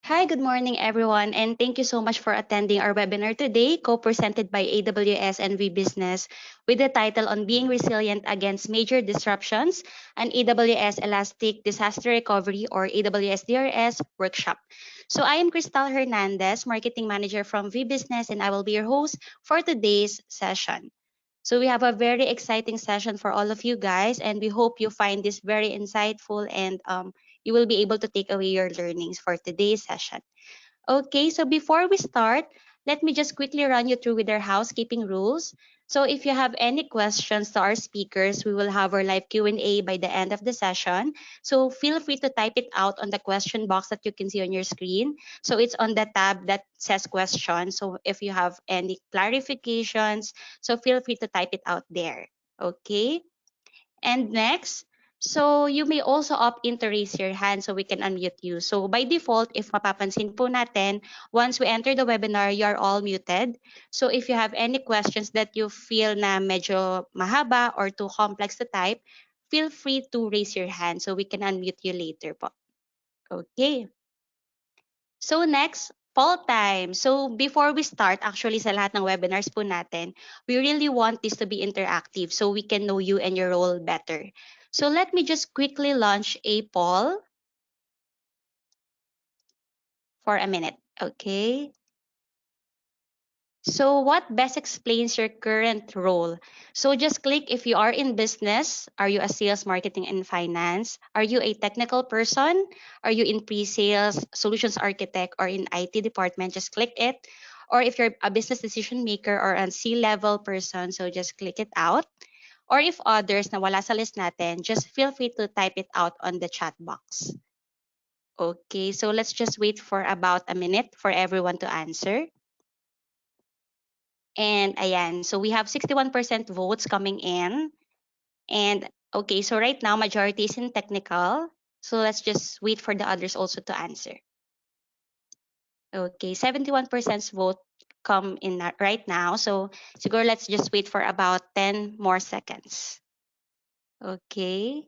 Hi, good morning, everyone, and thank you so much for attending our webinar today, co-presented by AWS and VBusiness, with the title on Being Resilient Against Major Disruptions, an AWS Elastic Disaster Recovery or AWS DRS workshop. So I am Cristal Hernandez, Marketing Manager from VBusiness, and I will be your host for today's session. So we have a very exciting session for all of you guys, and we hope you find this very insightful and you will be able to take away your learnings for today's session. Okay, so before we start, let me just quickly run you through with our housekeeping rules. So if you have any questions to our speakers, we will have our live Q&A by the end of the session. So feel free to type it out on the question box that you can see on your screen. So it's on the tab that says question. So if you have any clarifications, so feel free to type it out there. Okay? And next, so you may also opt in to raise your hand so we can unmute you. So by default, if mapapansin po natin, once we enter the webinar, you're all muted. So if you have any questions that you feel na medyo mahaba or too complex to type, feel free to raise your hand so we can unmute you later po. Okay. So next, poll time. So before we start, actually sa lahat ng webinars po natin, we really want this to be interactive so we can know you and your role better. So let me just quickly launch a poll for a minute, okay? So what best explains your current role? So just click if you are in business. Are you a sales, marketing, and finance? Are you a technical person? Are you in pre-sales, solutions architect, or in IT department? Just click it. Or if you're a business decision maker or a C-level person, so just click it out. Or if others na wala sa list natin, just feel free to type it out on the chat box. Okay, so let's just wait for about a minute for everyone to answer. And ayan, so we have 61% votes coming in. And okay, so right now majority is in technical. So let's just wait for the others also to answer. Okay, 71% vote come in right now. So siguro let's just wait for about 10 more seconds. Okay.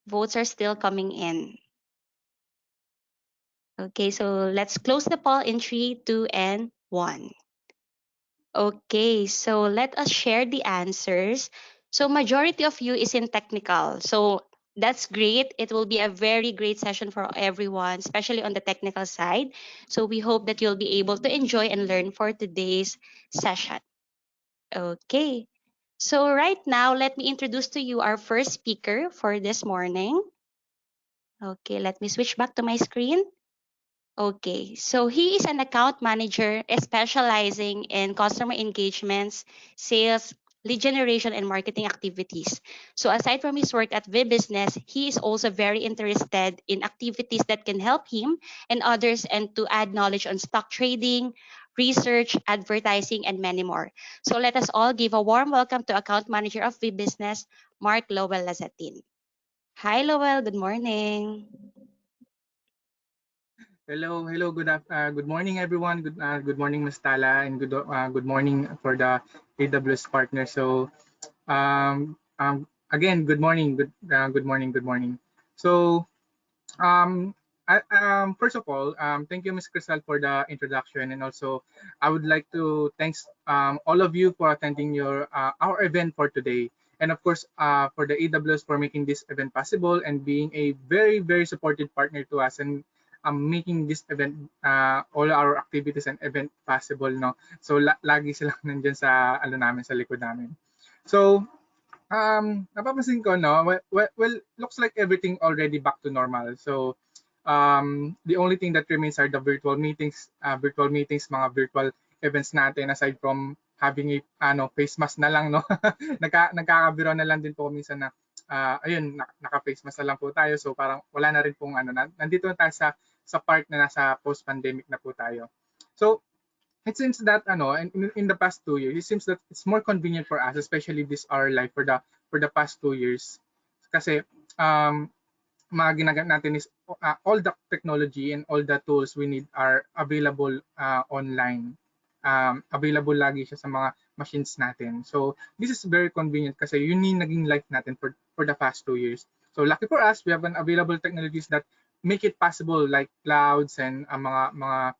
Votes are still coming in. Okay, so let's close the poll in 3, 2, and 1. Okay, so let us share the answers. So majority of you is in technical. So that's great. It will be a very great session for everyone, especially on the technical side. So we hope that you'll be able to enjoy and learn for today's session. Okay. So right now, let me introduce to you our first speaker for this morning. Okay, let me switch back to my screen. Okay, so he is an account manager specializing in customer engagements, sales, lead generation, and marketing activities. So aside from his work at VBusiness, he is also very interested in activities that can help him and others and to add knowledge on stock trading, research, advertising, and many more. So let us all give a warm welcome to account manager of VBusiness, Mark Lowell Lazatin. Hi, Lowell. Good morning. Hello, good morning, everyone. Good morning, Ms. Tala, and good morning for the AWS partner. So, again, good morning. So, first of all, thank you, Ms. Crystal, for the introduction, and also I would like to thanks all of you for attending our event for today, and of course for the AWS for making this event possible and being a very supportive partner to us and making this event all our activities and event possible, no. So lagi silang nandiyan sa namin sa likod namin. So napapansin ko, no, well, looks like everything already back to normal. So the only thing that remains are the virtual meetings, mga virtual events natin aside from having a face mask na lang, no. Nagkakabiro na lang din po minsan na ayun, naka-face mask na lang po tayo. So parang wala na rin pong nandito na tayo sa part na nasa post-pandemic na po tayo. So it seems that in the past 2 years, it seems that it's more convenient for us, especially this our life for the past 2 years. Kasi mga ginagamit natin is all the technology and all the tools we need are available online. Available lagi siya sa mga machines natin. So this is very convenient kasi yun yung naging life natin for the past 2 years. So lucky for us, we have an available technologies that make it possible like clouds and mga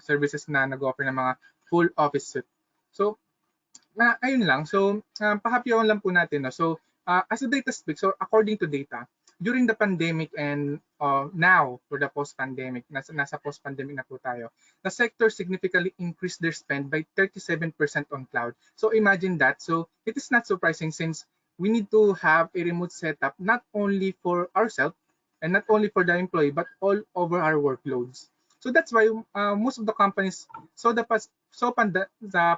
services na nag-offer ng mga full office suite. So ayun lang. So, pahapyawan lang po natin. No? So, as the data speaks, so according to data, during the pandemic and now for the post-pandemic, nasa post-pandemic na po tayo, the sector significantly increased their spend by 37% on cloud. So, imagine that. So, it is not surprising since we need to have a remote setup not only for ourselves and not only for the employee, but all over our workloads. So that's why most of the companies saw the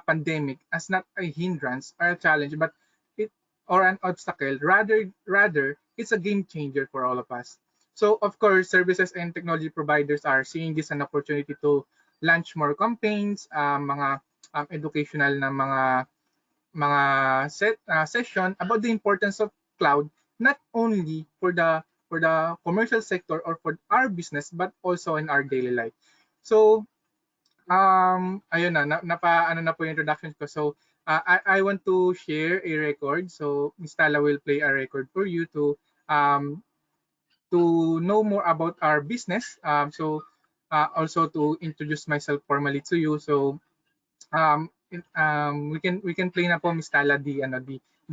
pandemic as not a hindrance or a challenge, but it or an obstacle. Rather, it's a game changer for all of us. So of course, services and technology providers are seeing this an opportunity to launch more campaigns, mga educational na mga session about the importance of cloud, not only for the commercial sector or for our business, but also in our daily life. So ayun ano na po yung introduction ko. So, I want to share a record. So, Miss Tala will play a record for you um, to know more about our business. Also to introduce myself formally to you. So, we can play na po Miss Tala the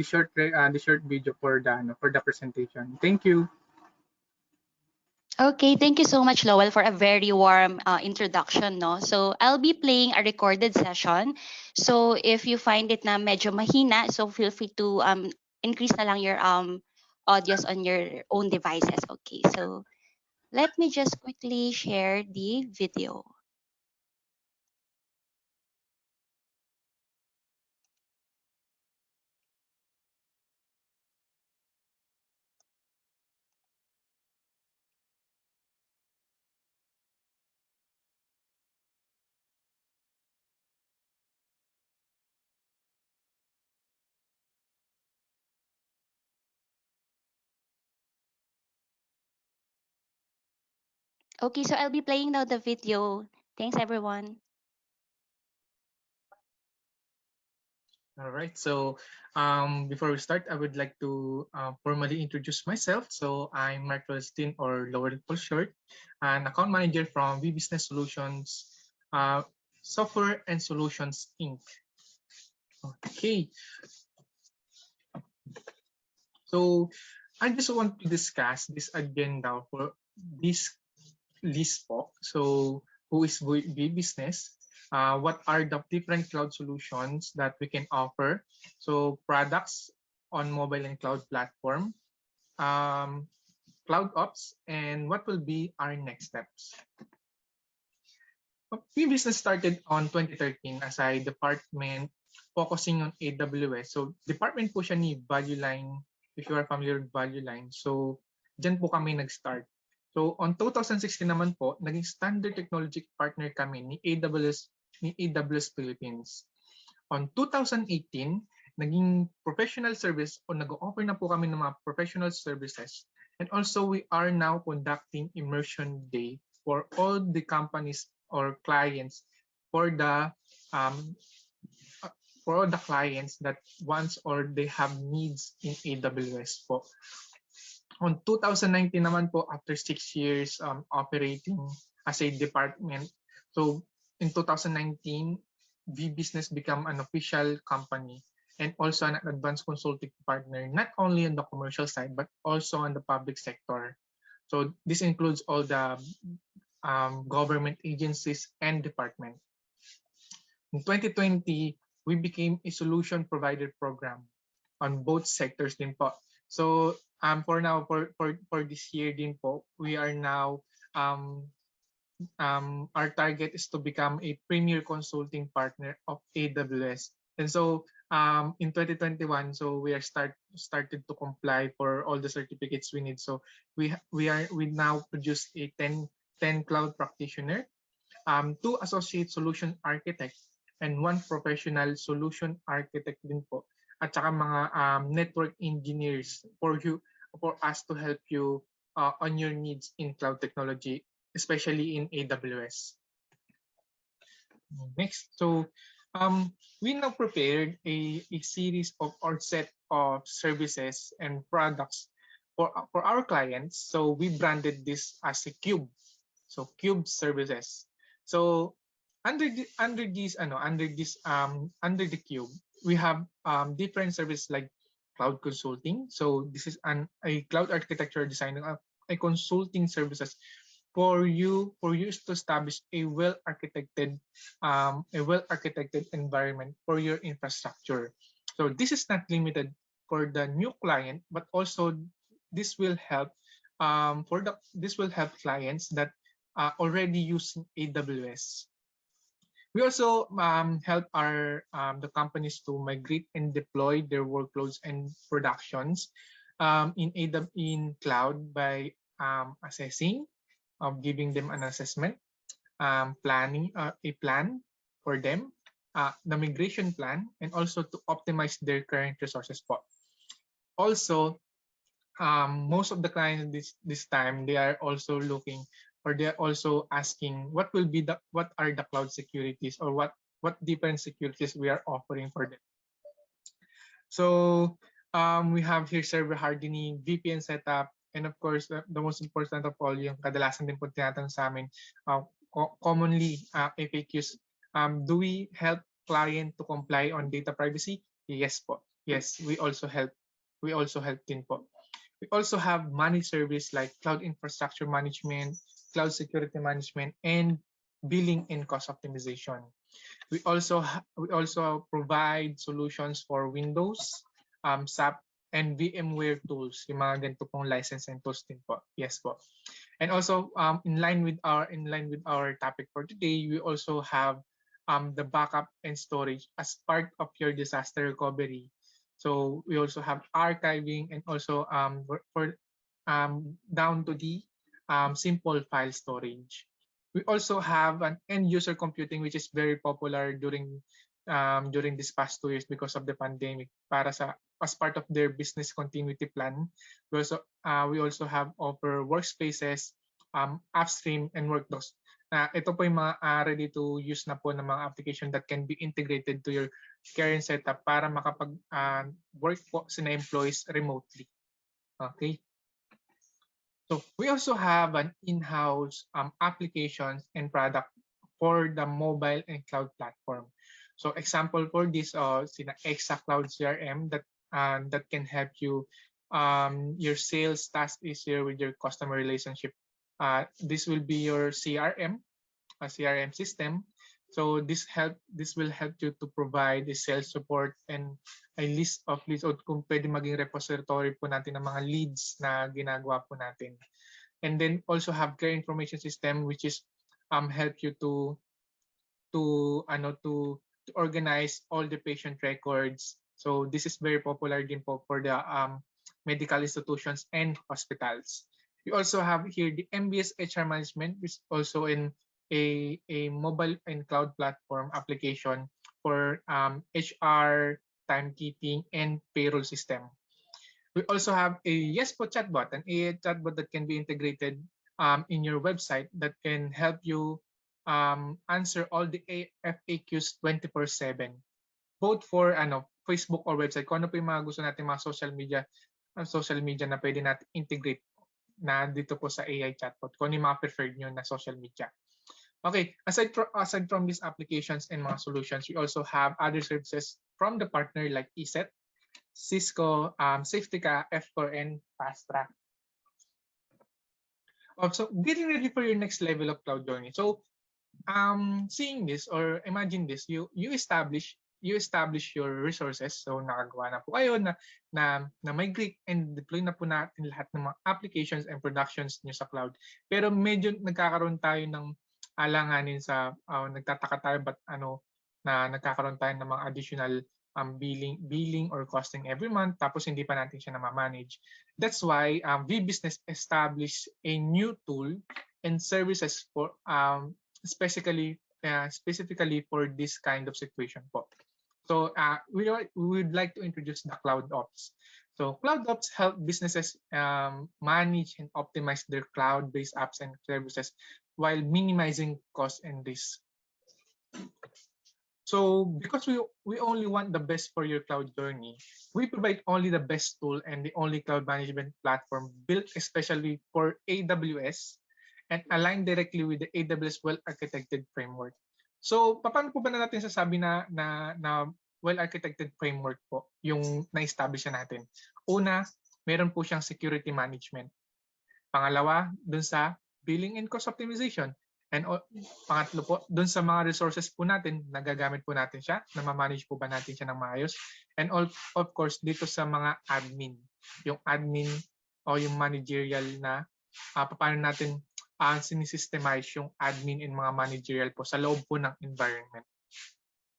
short video for the presentation. Thank you. Okay, thank you so much, Lowell, for a very warm introduction. No, so I'll be playing a recorded session. So if you find it na medyo mahina, so feel free to increase na lang your audios on your own devices. Okay, so let me just quickly share the video. Okay, so I'll be playing now the video. Thanks, everyone. All right. So before we start, I would like to formally introduce myself. So I'm Mark Rollstein, or Lower for short, an account manager from VBusiness Solutions, uh, Software and Solutions Inc. Okay. So I just want to discuss this agenda for this list po. So who is VBusiness? What are the different cloud solutions that we can offer? So products on mobile and cloud platform, um, cloud ops, and what will be our next steps? VBusiness started on 2013 as a department focusing on AWS. So department po siya ni Value Line, if you are familiar with Value Line. So dyan po kami nag-start. So on 2016 naman po, naging standard technology partner kami ni AWS Philippines. On 2018, naging professional service o nag-offer na po kami ng mga professional services. And also we are now conducting immersion day for all the companies or clients for the um, clients that wants or they have needs in AWS po. On 2019 naman po, after 6 years operating as a department, so in 2019, VBusiness become an official company and also an advanced consulting partner, not only on the commercial side, but also on the public sector. So this includes all the government agencies and departments. In 2020, we became a solution provider program on both sectors din po. So for now, for this year din po, we are now our target is to become a premier consulting partner of AWS. And so in 2021, so we are started to comply for all the certificates we need. So we now produce a 10 cloud practitioner, 2 associate solution architects, and 1 professional solution architect din po. At saka mga network engineers for us to help you on your needs in cloud technology, especially in AWS. Next, so we now prepared a series of or set of services and products for our clients. So we branded this as a cube. So cube services. So under the cube, we have different services like cloud consulting. So this is a cloud architecture design, a consulting services for you to establish a well architected environment for your infrastructure. So this is not limited for the new client, but also this will help this will help clients that are already using AWS. We also help the companies to migrate and deploy their workloads and productions in cloud by assessing, giving them an assessment, planning a plan for them, the migration plan, and also to optimize their current resources. Also, most of the clients this time, they are also looking, or they're also asking what are the cloud securities, or what different securities we are offering for them. So we have here server hardening, VPN setup, and of course the most important of all, yung kadalasan din po tinatanong sa amin, commonly FAQs, do we help client to comply on data privacy? Yes po. Yes, we also help din po. We also have managed service like cloud infrastructure management, cloud security management, and billing and cost optimization. We also provide solutions for Windows, SAP, and VMware tools, yung mga ganito pong license and tools din po. Yes po. And also in line with our topic for today, we also have the backup and storage as part of your disaster recovery. So we also have archiving, and also for down to the simple file storage. We also have an end user computing, which is very popular during these past 2 years because of the pandemic. As part of their business continuity plan, we also have offer workspaces, upstream, and workdocs. Ito po yung mga ready to use na po ng mga application that can be integrated to your current setup para makapag-work po sina employees remotely. Okay. So we also have an in-house applications and product for the mobile and cloud platform. So example for this, sina Exa Cloud CRM that can help you your sales task easier with your customer relationship. This will be your CRM, a CRM system. So this will help you to provide the sales support and a list of leads, o kung pwede maging repository po natin ng mga leads na ginagawa po natin. And then also have care information system, which is help you to organize all the patient records. So this is very popular din po for the medical institutions and hospitals. We also have here the MBS HR management, which is also in a mobile and cloud platform application for HR, timekeeping, and payroll system. We also have a Yespo chatbot, an AI chatbot that can be integrated in your website that can help you answer all the FAQs 24/7, both for Facebook or website. Kung ano po yung mga gusto natin, mga social media na pwede natin integrate na dito po sa AI chatbot, kung ano yung mga preferred nyo na social media. Okay, aside from these applications and mga solutions, we also have other services from the partner like ESET, Cisco, Safetica, F4, and FastTrack. So getting ready for your next level of cloud journey. So seeing this, or imagine this, you establish your resources. So nakagawa na po kayo na migrate and deploy na po natin lahat ng mga applications and productions niyo sa cloud. Pero medyo nagkakaroon tayo ng alanganin nagtataka tayo na nagkakaroon tayo ng mga additional billing or costing every month, tapos hindi pa natin siya na-manage. That's why VBusiness established a new tool and services for specifically for this kind of situation po. So we would like to introduce the Cloud Ops. So Cloud Ops help businesses manage and optimize their cloud-based apps and services while minimizing cost and risk. So because we only want the best for your cloud journey, we provide only the best tool and the only cloud management platform built especially for AWS and aligned directly with the AWS well-architected framework. So paano po ba natin sasabi na well-architected framework po yung na-establish natin? Una, meron po siyang security management. Pangalawa, dun sa billing and cost optimization. And pangatlo po, dun sa mga resources po natin, nagagamit po natin siya, namamanage po ba natin siya ng maayos. And of course, dito sa mga admin, yung admin o yung managerial na paano natin sinisystemize yung admin and mga managerial po sa loob po ng environment.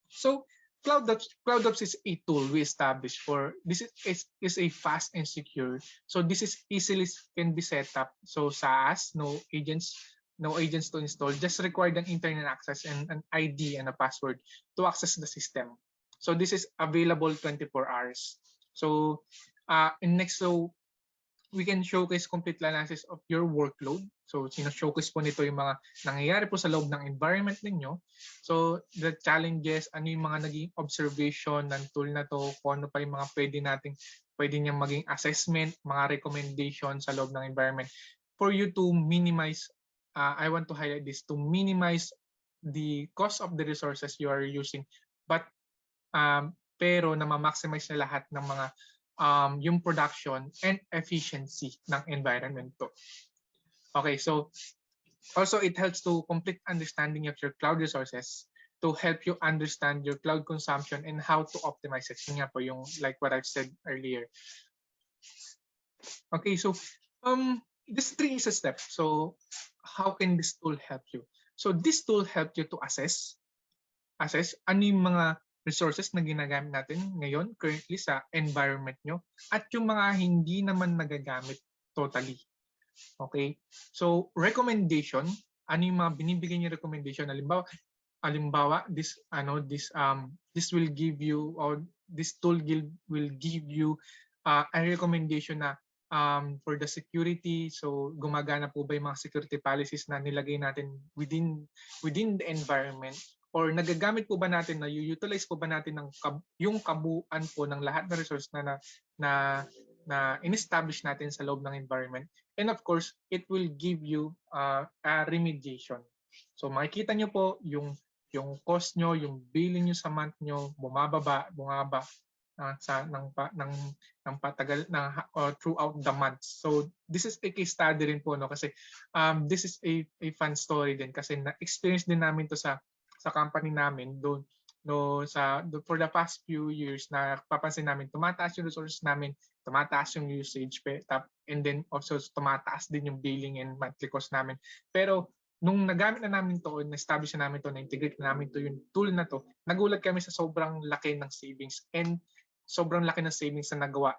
So CloudOps is a tool we established for this is a fast and secure. So this is easily can be set up. So SaaS, no agents to install. Just required an internet access and an ID and a password to access the system. So this is available 24 hours. So we can showcase complete analysis of your workload. So, showcase po nito yung mga nangyayari po sa loob ng environment ninyo. So, the challenges, ano yung mga naging observation ng tool na to, kung ano pa yung mga pwede niyang maging assessment, mga recommendation sa loob ng environment. For you to minimize, I want to highlight this, to minimize the cost of the resources you are using, but pero na ma-maximize na lahat ng mga yung production and efficiency ng environment to. Okay, so also it helps to complete understanding of your cloud resources to help you understand your cloud consumption and how to optimize it. Yun nga po yung like what I've said earlier. Okay, so this 3 is a step. So how can this tool help you? So this tool help you to assess ano yung mga resources na ginagamit natin ngayon currently sa environment nyo at yung mga hindi naman nagagamit totally. Okay? So recommendation, ano yung mga binibigay niyo recommendation? Halimbawa this will give you, or this tool will give you a recommendation na for the security. So gumagana po ba yung mga security policies na nilagay natin within the environment? Or nagagamit po ba natin, na utilize po ba natin yung kabuuan po ng lahat ng resource na in-establish natin sa loob ng environment? And of course, it will give you a remediation. So makikita nyo po yung cost nyo, yung billing nyo sa month nyo, bumababa ng patagal throughout the months. So this is a case study rin po, no, kasi this is a fun story din kasi na-experience din namin to sa company namin doon for the past few years. Na papansin namin tumataas yung resources namin, tumataas yung usage, and then also tumataas din yung billing and monthly cost namin. Pero nung nagamit na namin to, na-establish na namin to, na-integrate na namin to yung tool na to, nagulat kami sa sobrang laki ng savings and sobrang laki ng savings na nagawa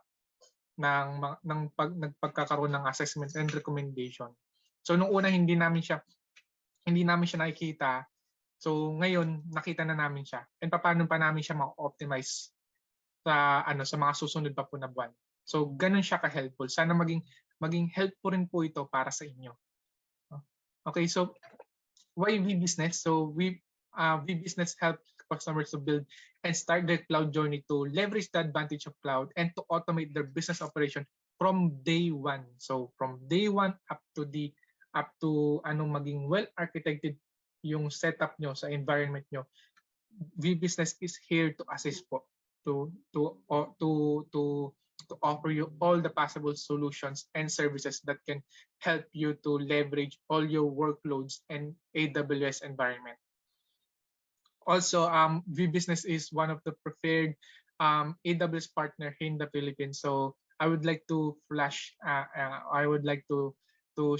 ng pagkakaroon ng assessment and recommendation. So nung una hindi namin siya nakikita. So ngayon nakita na namin siya. And paano pa namin siya ma-optimize sa mga susunod pa po na buwan. So ganun siya ka-helpful. Sana maging helpful rin po ito para sa inyo. Okay, so why VBusiness? So VBusiness helps customers to build and start their cloud journey to leverage the advantage of cloud and to automate their business operation from day one. So from day one up to maging well-architected yung setup nyo sa environment nyo. VBusiness is here to assist po, to offer you all the possible solutions and services that can help you to leverage all your workloads and AWS environment. Also, VBusiness is one of the preferred AWS partner here in the Philippines. So I would like to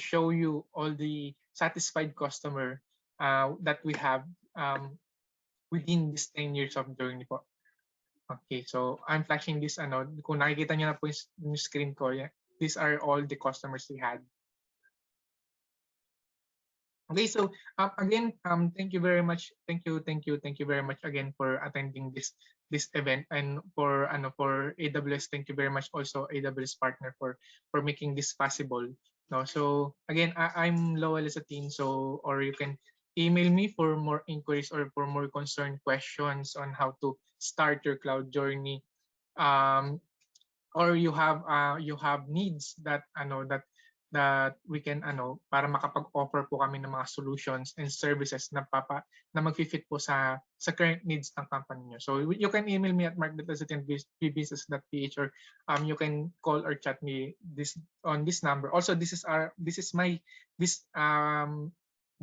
show you all the satisfied customer that we have within this 10 years of journey po. Okay, so I'm flashing this. Kung nakikita niyo na po yung screen ko, these are all the customers we had. Okay, so again, thank you very much. Thank you very much again for attending this event, and for AWS. Thank you very much also AWS partner for making this possible. No, so again, I'm Lowell as a team. So, or you can email me for more inquiries or for more concerned questions on how to start your cloud journey. Or you have needs that that we can para makapag-offer po kami ng mga solutions and services na mag-fit po sa current needs ng company niyo. So you can email me at mark.vbusiness.ph, or you can call or chat me on this number. Also, this is my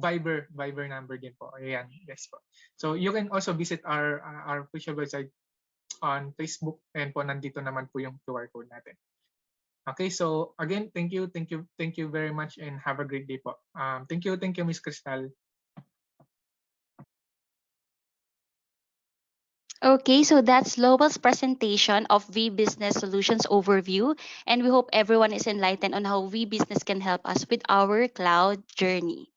Viber number din po. Ayan, yes po. So you can also visit our official website on Facebook, and po nandito naman po yung QR code natin. Okay, so again, thank you very much, and have a great day po. Thank you, Miss Crystal. Okay, so that's Lowell's presentation of VBusiness Solutions overview, and we hope everyone is enlightened on how VBusiness can help us with our cloud journey.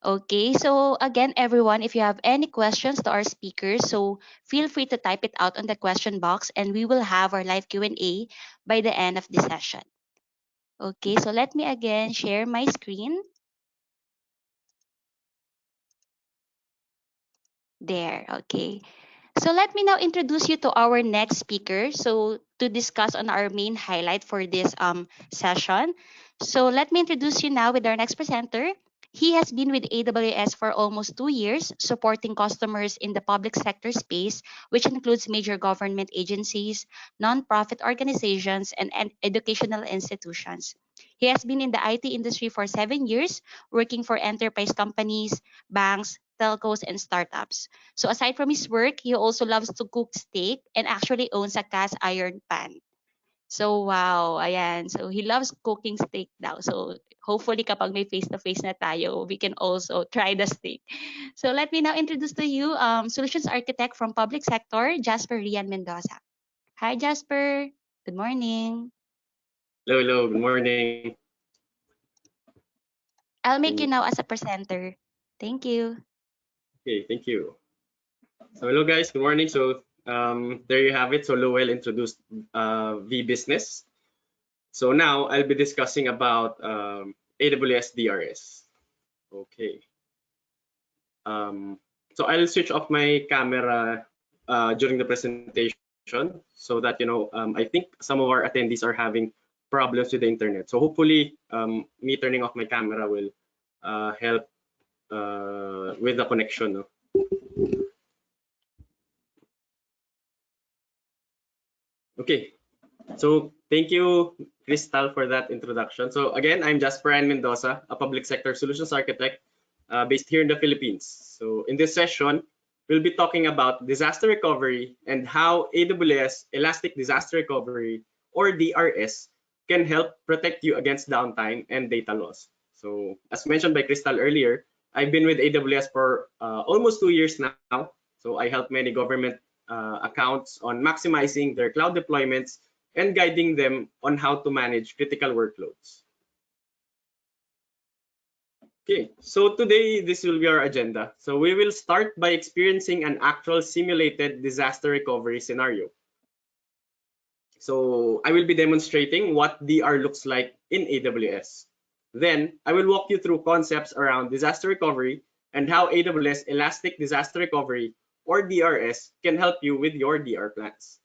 Okay, so again, everyone, if you have any questions to our speakers, so feel free to type it out on the question box, and we will have our live Q&A by the end of the session. Okay, so let me again share my screen. There, okay. So let me now introduce you to our next speaker. So to discuss on our main highlight for this session. So let me introduce you now with our next presenter. He has been with AWS for almost 2 years, supporting customers in the public sector space, which includes major government agencies, nonprofit organizations, and educational institutions. He has been in the IT industry for 7 years, working for enterprise companies, banks, telcos, and startups. So aside from his work, he also loves to cook steak and actually owns a cast iron pan. So wow, ayan. So he loves cooking steak now. So hopefully kapag may face-to-face na tayo, we can also try the steak. So let me now introduce to you Solutions Architect from Public Sector, Jasper Rian Mendoza. Hi, Jasper. Good morning. Hello, good morning. I'll make you now as a presenter. Thank you. Okay, thank you. So hello guys, good morning. So there you have it. So Lowell introduced VBusiness. So now I'll be discussing about AWS DRS. Okay. So I'll switch off my camera during the presentation so that I think some of our attendees are having problems with the internet. So hopefully me turning off my camera will help with the connection. No? Okay, so thank you, Crystal, for that introduction. So again, I'm Jasper Ryan Mendoza, a public sector solutions architect based here in the Philippines. So in this session, we'll be talking about disaster recovery and how AWS Elastic Disaster Recovery, or DRS, can help protect you against downtime and data loss. So as mentioned by Crystal earlier, I've been with AWS for almost 2 years now. So I help many government accounts on maximizing their cloud deployments and guiding them on how to manage critical workloads. Okay, so today this will be our agenda. So we will start by experiencing an actual simulated disaster recovery scenario. So I will be demonstrating what DR looks like in AWS. Then I will walk you through concepts around disaster recovery and how AWS Elastic Disaster Recovery, or DRS, can help you with your DR plans.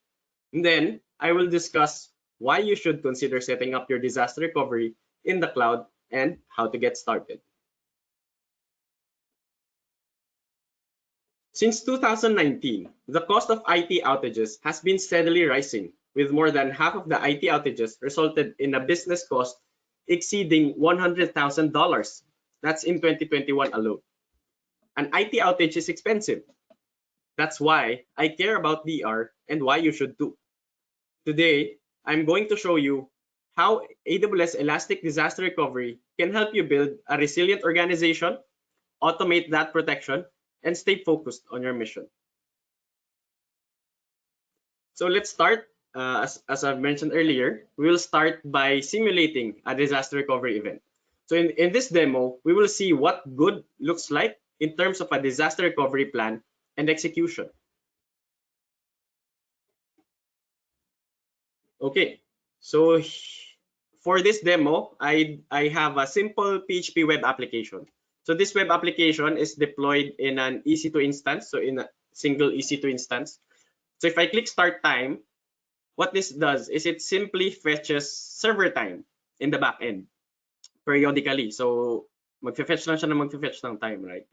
And then I will discuss why you should consider setting up your disaster recovery in the cloud and how to get started. Since 2019, the cost of IT outages has been steadily rising, with more than half of the IT outages resulted in a business cost exceeding $100,000. That's in 2021 alone. An IT outage is expensive. That's why I care about DR and why you should too. Today, I'm going to show you how AWS Elastic Disaster Recovery can help you build a resilient organization, automate that protection, and stay focused on your mission. So let's start. As I've mentioned earlier, we will start by simulating a disaster recovery event. So in this demo, we will see what good looks like in terms of a disaster recovery plan and execution. Okay, so for this demo, I have a simple PHP web application. So this web application is deployed in an EC2 instance, so in a single EC2 instance. So if I click start time, what this does is it simply fetches server time in the back end periodically. So magfe-fetch lang siya na magfe-fetch ng time, right?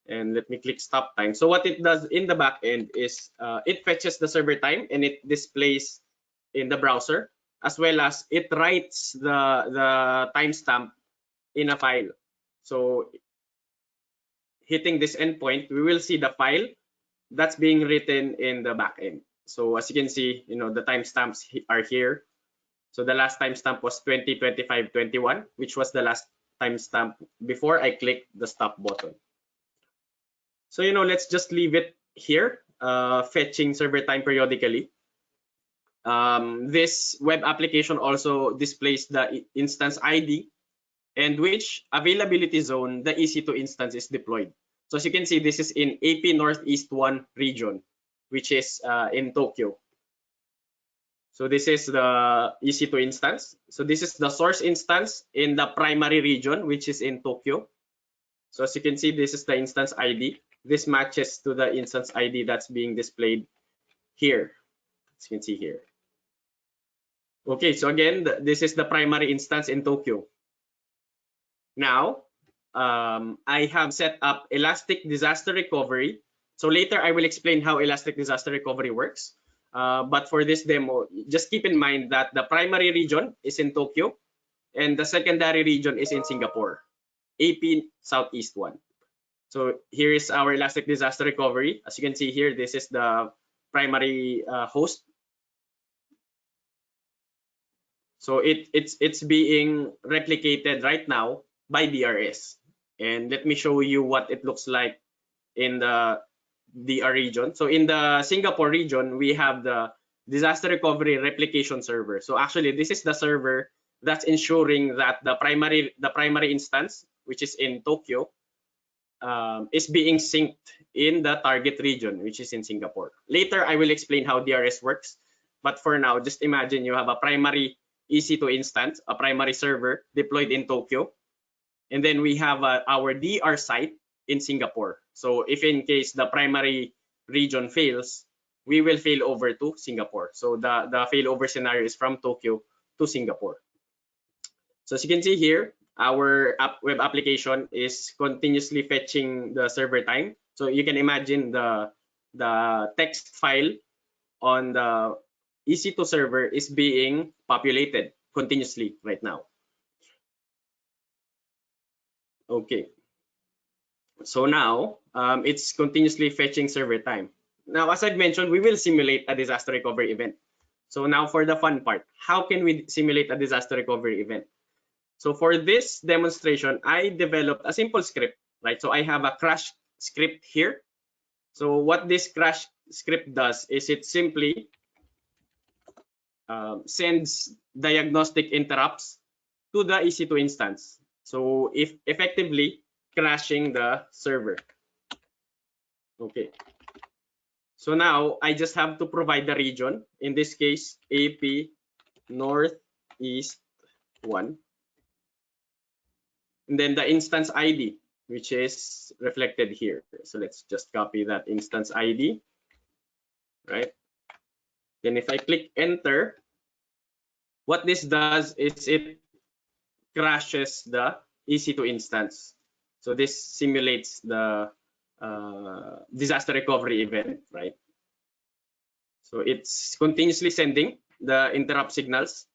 And let me click stop time. So what it does in the back end is it fetches the server time and it displays in the browser, as well as it writes the timestamp in a file. So hitting this endpoint, we will see the file that's being written in the back end. So as you can see, the timestamps are here. So the last timestamp was 20/25/21, which was the last timestamp before I clicked the stop button. So let's just leave it here, fetching server time periodically. This web application also displays the instance ID and which availability zone the EC2 instance is deployed. So as you can see, this is in AP Northeast 1 region, which is in Tokyo. So this is the EC2 instance. So this is the source instance in the primary region, which is in Tokyo. So as you can see, this is the instance ID. This matches to the instance ID that's being displayed here, as you can see here. Okay, so again, this is the primary instance in Tokyo. Now, I have set up Elastic Disaster Recovery. So later I will explain how Elastic Disaster Recovery works. But for this demo, just keep in mind that the primary region is in Tokyo and the secondary region is in Singapore, AP Southeast 1. So here is our Elastic Disaster Recovery. As you can see here, this is the primary host. So it's being replicated right now by DRS. And let me show you what it looks like in the DR region. So in the Singapore region, we have the disaster recovery replication server. So actually, this is the server that's ensuring that the primary instance, which is in Tokyo, is being synced in the target region, which is in Singapore. Later, I will explain how DRS works. But for now, just imagine you have a primary EC2 instance, a primary server deployed in Tokyo. And then we have our DR site in Singapore. So if in case the primary region fails, we will fail over to Singapore. So the failover scenario is from Tokyo to Singapore. So as you can see here, our web application is continuously fetching the server time. So you can imagine the text file on the EC2 server is being populated continuously right now. Okay. So now it's continuously fetching server time. Now, as I've mentioned, we will simulate a disaster recovery event. So now for the fun part, how can we simulate a disaster recovery event? So for this demonstration, I developed a simple script, right? So I have a crash script here. So what this crash script does is it simply sends diagnostic interrupts to the EC2 instance. So if effectively crashing the server. Okay. So now I just have to provide the region, in this case, AP Northeast 1. And then the instance ID, which is reflected here. So let's just copy that instance ID, right? Then if I click enter, what this does is it crashes the EC2 instance. So this simulates the disaster recovery event, right? So it's continuously sending the interrupt signals.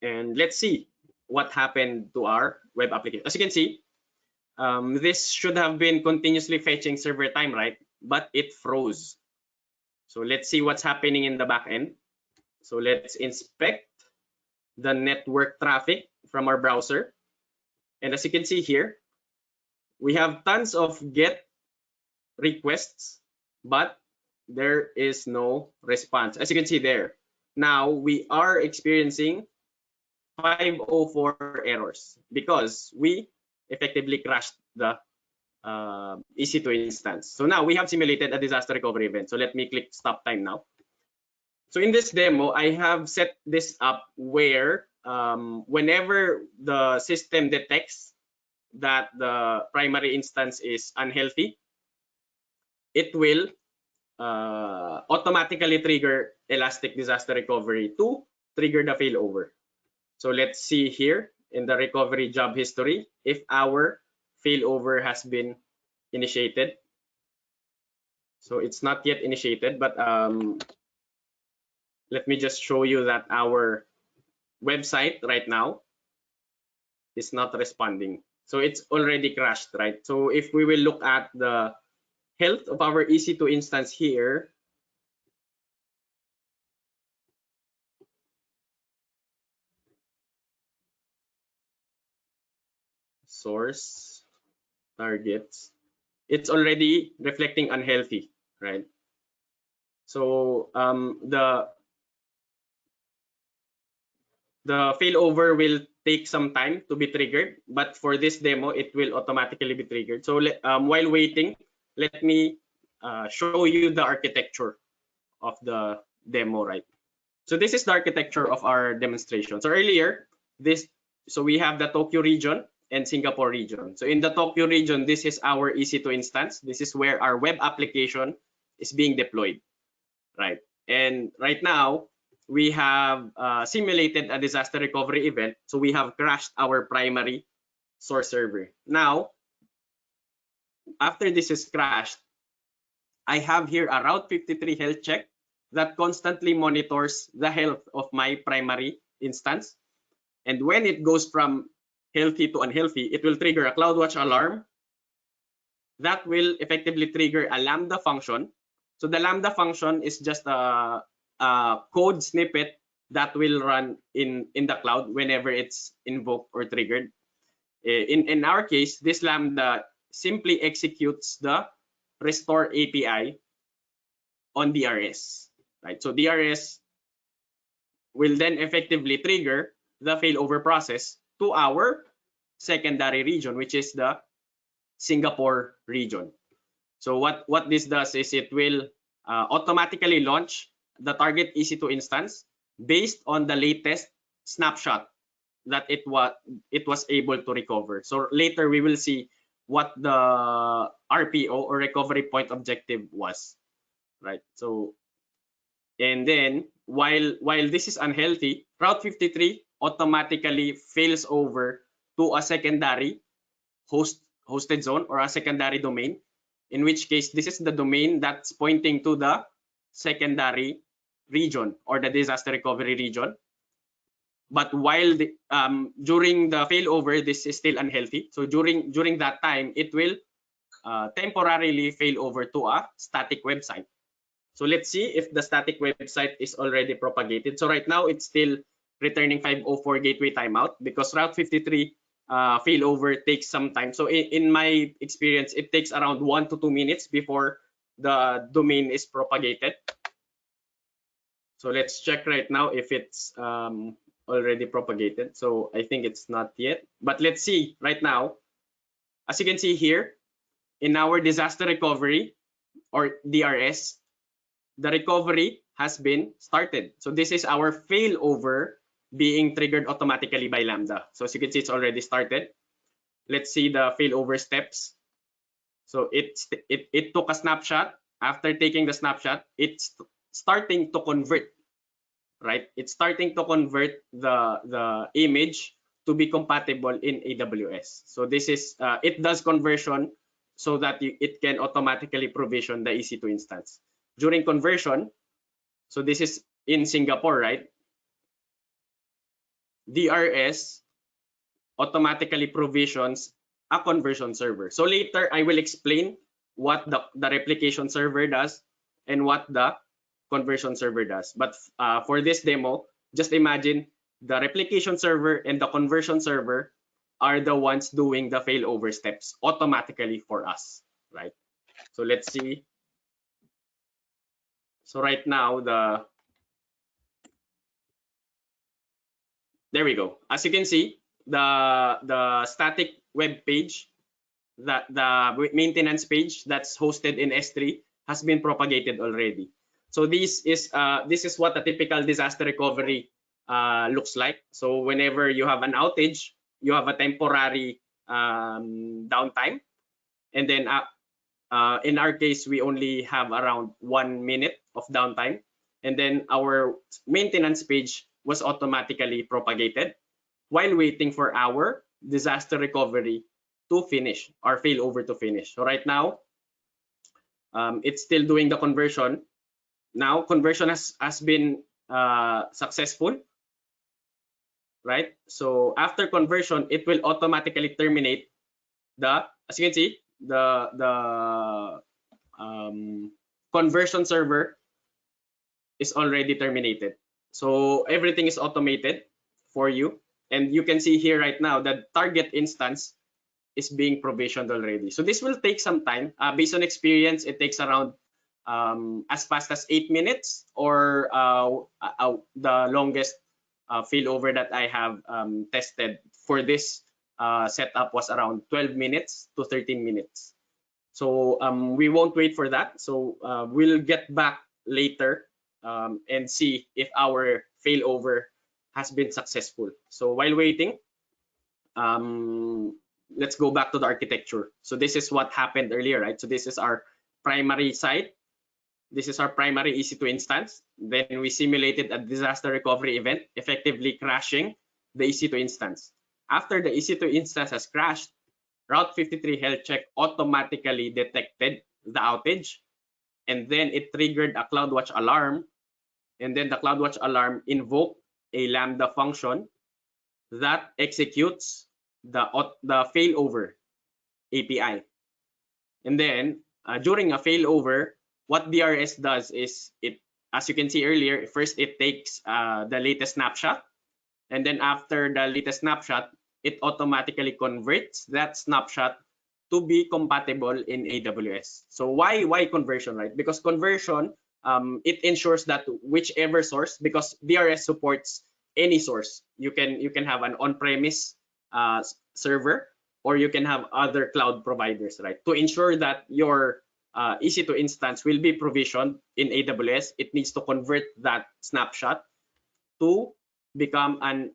And let's see what happened to our web application. As you can see, this should have been continuously fetching server time, right? But it froze. So let's see what's happening in the back end. So let's inspect the network traffic from our browser. And as you can see here, we have tons of GET requests, but there is no response. As you can see there, now we are experiencing 504 errors because we effectively crashed the EC2 instance. So now we have simulated a disaster recovery event. So let me click stop time now. So in this demo, I have set this up where whenever the system detects that the primary instance is unhealthy, it will automatically trigger Elastic Disaster Recovery to trigger the failover. So let's see here in the recovery job history if our failover has been initiated. So it's not yet initiated, but let me just show you that our website right now is not responding. So it's already crashed, right? So if we will look at the health of our EC2 instance here, source, targets, it's already reflecting unhealthy, right? So the failover will take some time to be triggered, but for this demo, it will automatically be triggered. So while waiting, let me show you the architecture of the demo, right? So this is the architecture of our demonstration. So earlier, so we have the Tokyo region and Singapore region. So in the Tokyo region, this is our EC2 instance. This is where our web application is being deployed, right? And right now, we have simulated a disaster recovery event. So we have crashed our primary source server. Now, after this is crashed, I have here a Route 53 health check that constantly monitors the health of my primary instance. And when it goes from healthy to unhealthy, it will trigger a CloudWatch alarm that will effectively trigger a Lambda function. So the Lambda function is just a code snippet that will run in the cloud whenever it's invoked or triggered. In our case, this Lambda simply executes the restore API on DRS, right? So DRS will then effectively trigger the failover process to our secondary region, which is the Singapore region. So what this does is it will automatically launch the target EC2 instance based on the latest snapshot that it was able to recover. So later we will see what the RPO or recovery point objective was, right? So and then while this is unhealthy, Route 53 automatically fails over to a secondary hosted zone or a secondary domain, in which case this is the domain that's pointing to the secondary region or the disaster recovery region. But while during the failover, this is still unhealthy. So during that time, it will temporarily fail over to a static website. So let's see if the static website is already propagated. So right now, it's still returning 504 gateway timeout because Route 53 failover takes some time. So in my experience, it takes around 1 to 2 minutes before the domain is propagated. So let's check right now if it's already propagated. So I think it's not yet, but let's see right now. As you can see here, in our disaster recovery or DRS, the recovery has been started. So this is our failover being triggered automatically by Lambda. So as you can see, it's already started. Let's see the failover steps. So it took a snapshot. After taking the snapshot, it's starting to convert, right? It's starting to convert the image to be compatible in AWS. So this is, it does conversion so that it can automatically provision the EC2 instance. During conversion, so this is in Singapore, right? DRS automatically provisions a conversion server. So later I will explain what the replication server does and what the conversion server does. But for this demo, just imagine the replication server and the conversion server are the ones doing the failover steps automatically for us, right? So let's see. So right now, there we go. As you can see, the static web page, that the maintenance page that's hosted in S3 has been propagated already. So this is what a typical disaster recovery looks like. So whenever you have an outage, you have a temporary downtime, and then in our case we only have around 1 minute of downtime, and then our maintenance page was automatically propagated while waiting for our disaster recovery to finish, our failover to finish. So right now it's still doing the conversion. Now conversion has been successful, right? So after conversion, it will automatically terminate the, as you can see, the conversion server is already terminated. So everything is automated for you, and you can see here right now that target instance is being provisioned already. So this will take some time. Based on experience, it takes around as fast as 8 minutes, or the longest failover that I have tested for this setup was around 12 minutes to 13 minutes. So we won't wait for that. So we'll get back later and see if our failover has been successful. So while waiting, let's go back to the architecture. So this is what happened earlier, right? So this is our primary site. This is our primary EC2 instance. Then we simulated a disaster recovery event, effectively crashing the EC2 instance. After the EC2 instance has crashed, Route 53 health check automatically detected the outage, and then it triggered a CloudWatch alarm, and then the CloudWatch alarm invoked a Lambda function that executes the failover API. And then during a failover, what DRS does is, it, as you can see earlier, first it takes the latest snapshot, and then after the latest snapshot, it automatically converts that snapshot to be compatible in AWS. So why conversion, right? Because conversion, it ensures that whichever source, because DRS supports any source. You can have an on-premise server, or you can have other cloud providers, right? To ensure that your EC2 instance will be provisioned in AWS, it needs to convert that snapshot to become an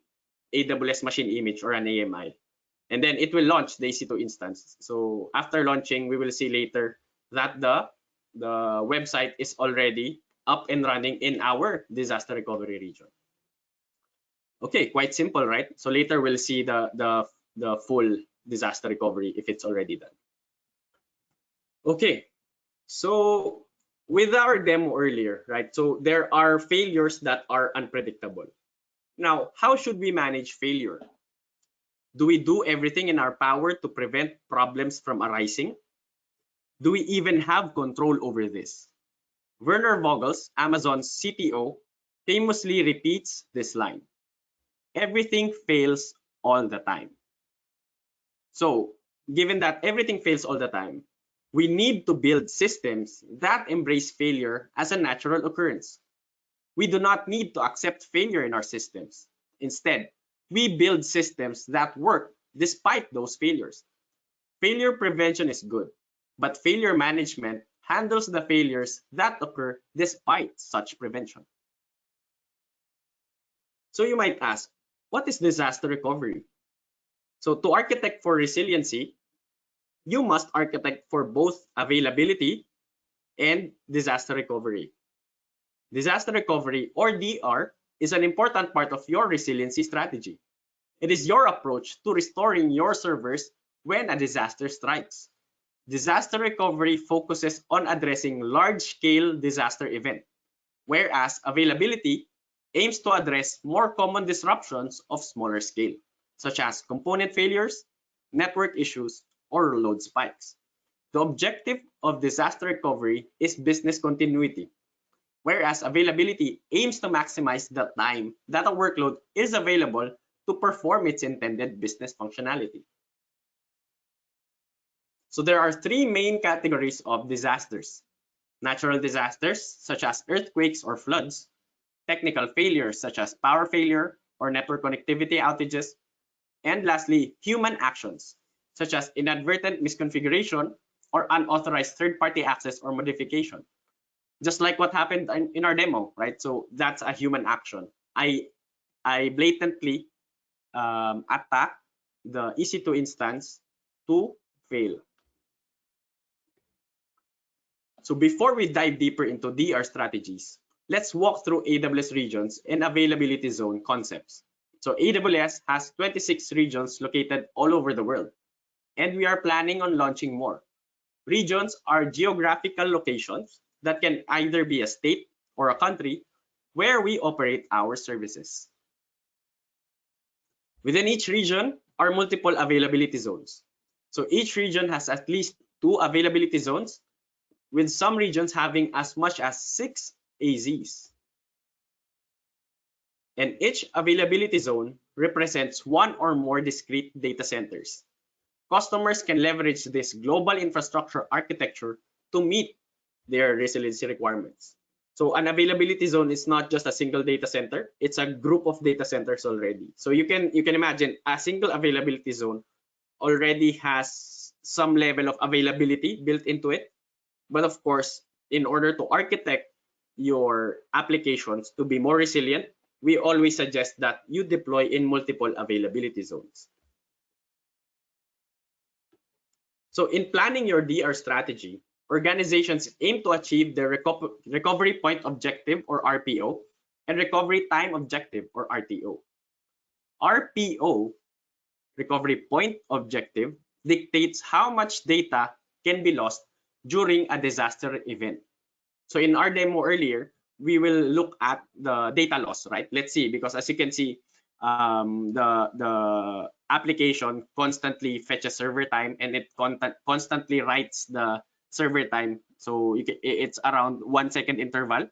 AWS machine image, or an AMI, and then it will launch the EC2 instance. So after launching, we will see later that the website is already up and running in our disaster recovery region. Okay, quite simple, right? So later we'll see the full disaster recovery if it's already done. Okay, so with our demo earlier, right? So there are failures that are unpredictable. Now, how should we manage failure? Do we do everything in our power to prevent problems from arising? Do we even have control over this? Werner Vogels, Amazon's CTO, famously repeats this line: everything fails all the time. So, given that everything fails all the time, we need to build systems that embrace failure as a natural occurrence. We do not need to accept failure in our systems. Instead, we build systems that work despite those failures. Failure prevention is good, but failure management handles the failures that occur despite such prevention. So you might ask, what is disaster recovery? So to architect for resiliency, you must architect for both availability and disaster recovery. Disaster recovery, or DR, is an important part of your resiliency strategy. It is your approach to restoring your servers when a disaster strikes. Disaster recovery focuses on addressing large-scale disaster events, whereas availability aims to address more common disruptions of smaller scale, such as component failures, network issues, or load spikes. The objective of disaster recovery is business continuity, whereas availability aims to maximize the time that a workload is available to perform its intended business functionality. So there are three main categories of disasters: natural disasters, such as earthquakes or floods; technical failures, such as power failure or network connectivity outages; and lastly, human actions, such as inadvertent misconfiguration or unauthorized third-party access or modification. Just like what happened in our demo, right? So that's a human action. I blatantly attack the EC2 instance to fail. So before we dive deeper into DR strategies, let's walk through AWS regions and availability zone concepts. So AWS has 26 regions located all over the world, and we are planning on launching more. Regions are geographical locations that can either be a state or a country where we operate our services. Within each region are multiple availability zones. So each region has at least 2 availability zones, with some regions having as much as 6 AZs. And each availability zone represents 1 or more discrete data centers. Customers can leverage this global infrastructure architecture to meet their resiliency requirements. So an availability zone is not just a single data center, it's a group of data centers already. So you can imagine a single availability zone already has some level of availability built into it. But of course, in order to architect your applications to be more resilient, we always suggest that you deploy in multiple availability zones. So in planning your DR strategy, organizations aim to achieve their recovery point objective, or RPO, and recovery time objective, or RTO. RPO, recovery point objective, dictates how much data can be lost during a disaster event. So in our demo earlier, we will look at the data loss, right? Let's see, because as you can see, the application constantly fetches server time, and it constantly writes the server time. So it's around 1 second interval.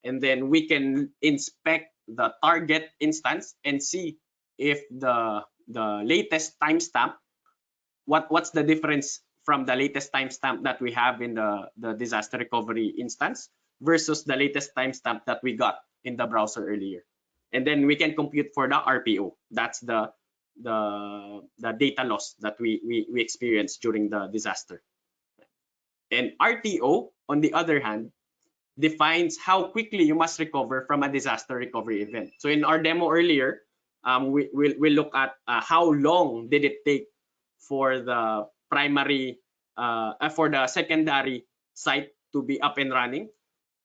And then we can inspect the target instance and see if the latest timestamp, what's the difference from the latest timestamp that we have in the disaster recovery instance versus the latest timestamp that we got in the browser earlier. And then we can compute for the RPO. That's the data loss that we experienced during the disaster. And RTO, on the other hand, defines how quickly you must recover from a disaster recovery event. So in our demo earlier, we look at how long did it take for the primary, for the secondary site to be up and running,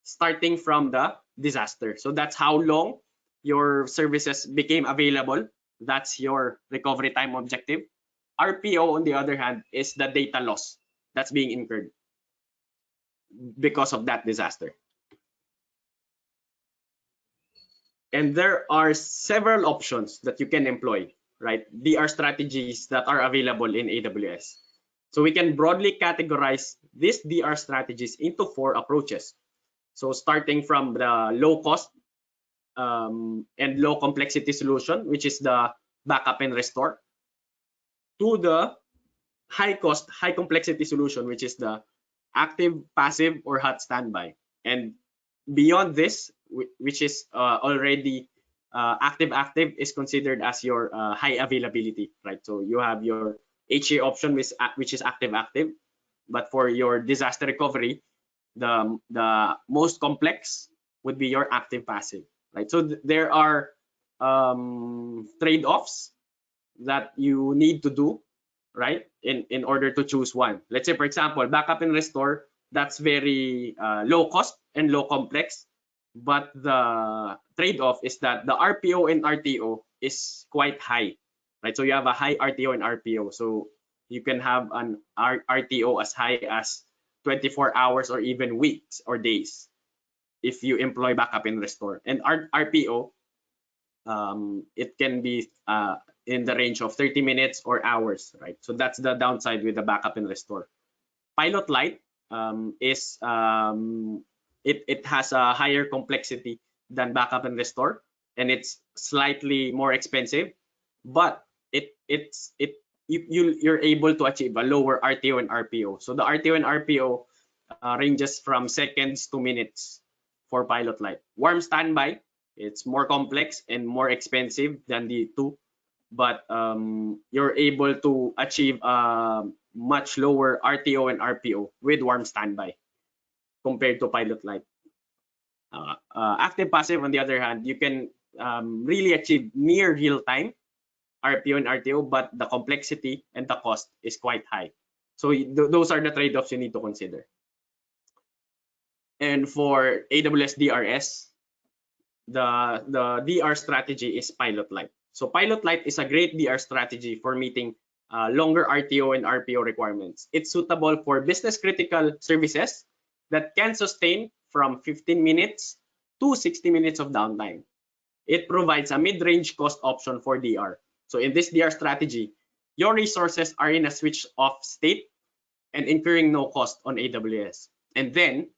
starting from the disaster. So that's how long your services became available. That's your recovery time objective. RPO, on the other hand, is the data loss that's being incurred because of that disaster. And there are several options that you can employ, right? DR strategies that are available in AWS. So we can broadly categorize these DR strategies into 4 approaches. So starting from the low cost and low complexity solution, which is the backup and restore, to the high cost, high complexity solution, which is the active, passive, or hot standby. And beyond this, which is already active is considered as your high availability, right? So you have your HA option, which is active, but for your disaster recovery, the most complex would be your active passive, right? So there are trade-offs that you need to do, right, in order to choose one. Let's say, for example, backup and restore, that's very low cost and low complex, but the trade-off is that the RPO and RTO is quite high, right? So you have a high RTO and RPO, so you can have an RTO as high as 24 hours or even weeks or days if you employ backup and restore. And RPO, it can be in the range of 30 minutes or hours, right? So that's the downside with the backup and restore. Pilot Lite is it has a higher complexity than backup and restore, and it's slightly more expensive, but you're able to achieve a lower RTO and RPO. So the RTO and RPO ranges from seconds to minutes for Pilot Lite. Warm standby, it's more complex and more expensive than the two, but you're able to achieve much lower RTO and RPO with warm standby compared to Pilot Lite. Active passive, on the other hand, you can really achieve near real time RPO and RTO, but the complexity and the cost is quite high. So those are the trade-offs you need to consider. And for AWS DRS, the DR strategy is pilot light. So pilot light is a great DR strategy for meeting longer RTO and RPO requirements. It's suitable for business critical services that can sustain from 15 minutes to 60 minutes of downtime. It provides a mid-range cost option for DR. So in this DR strategy, your resources are in a switch-off state and incurring no cost on AWS. And then,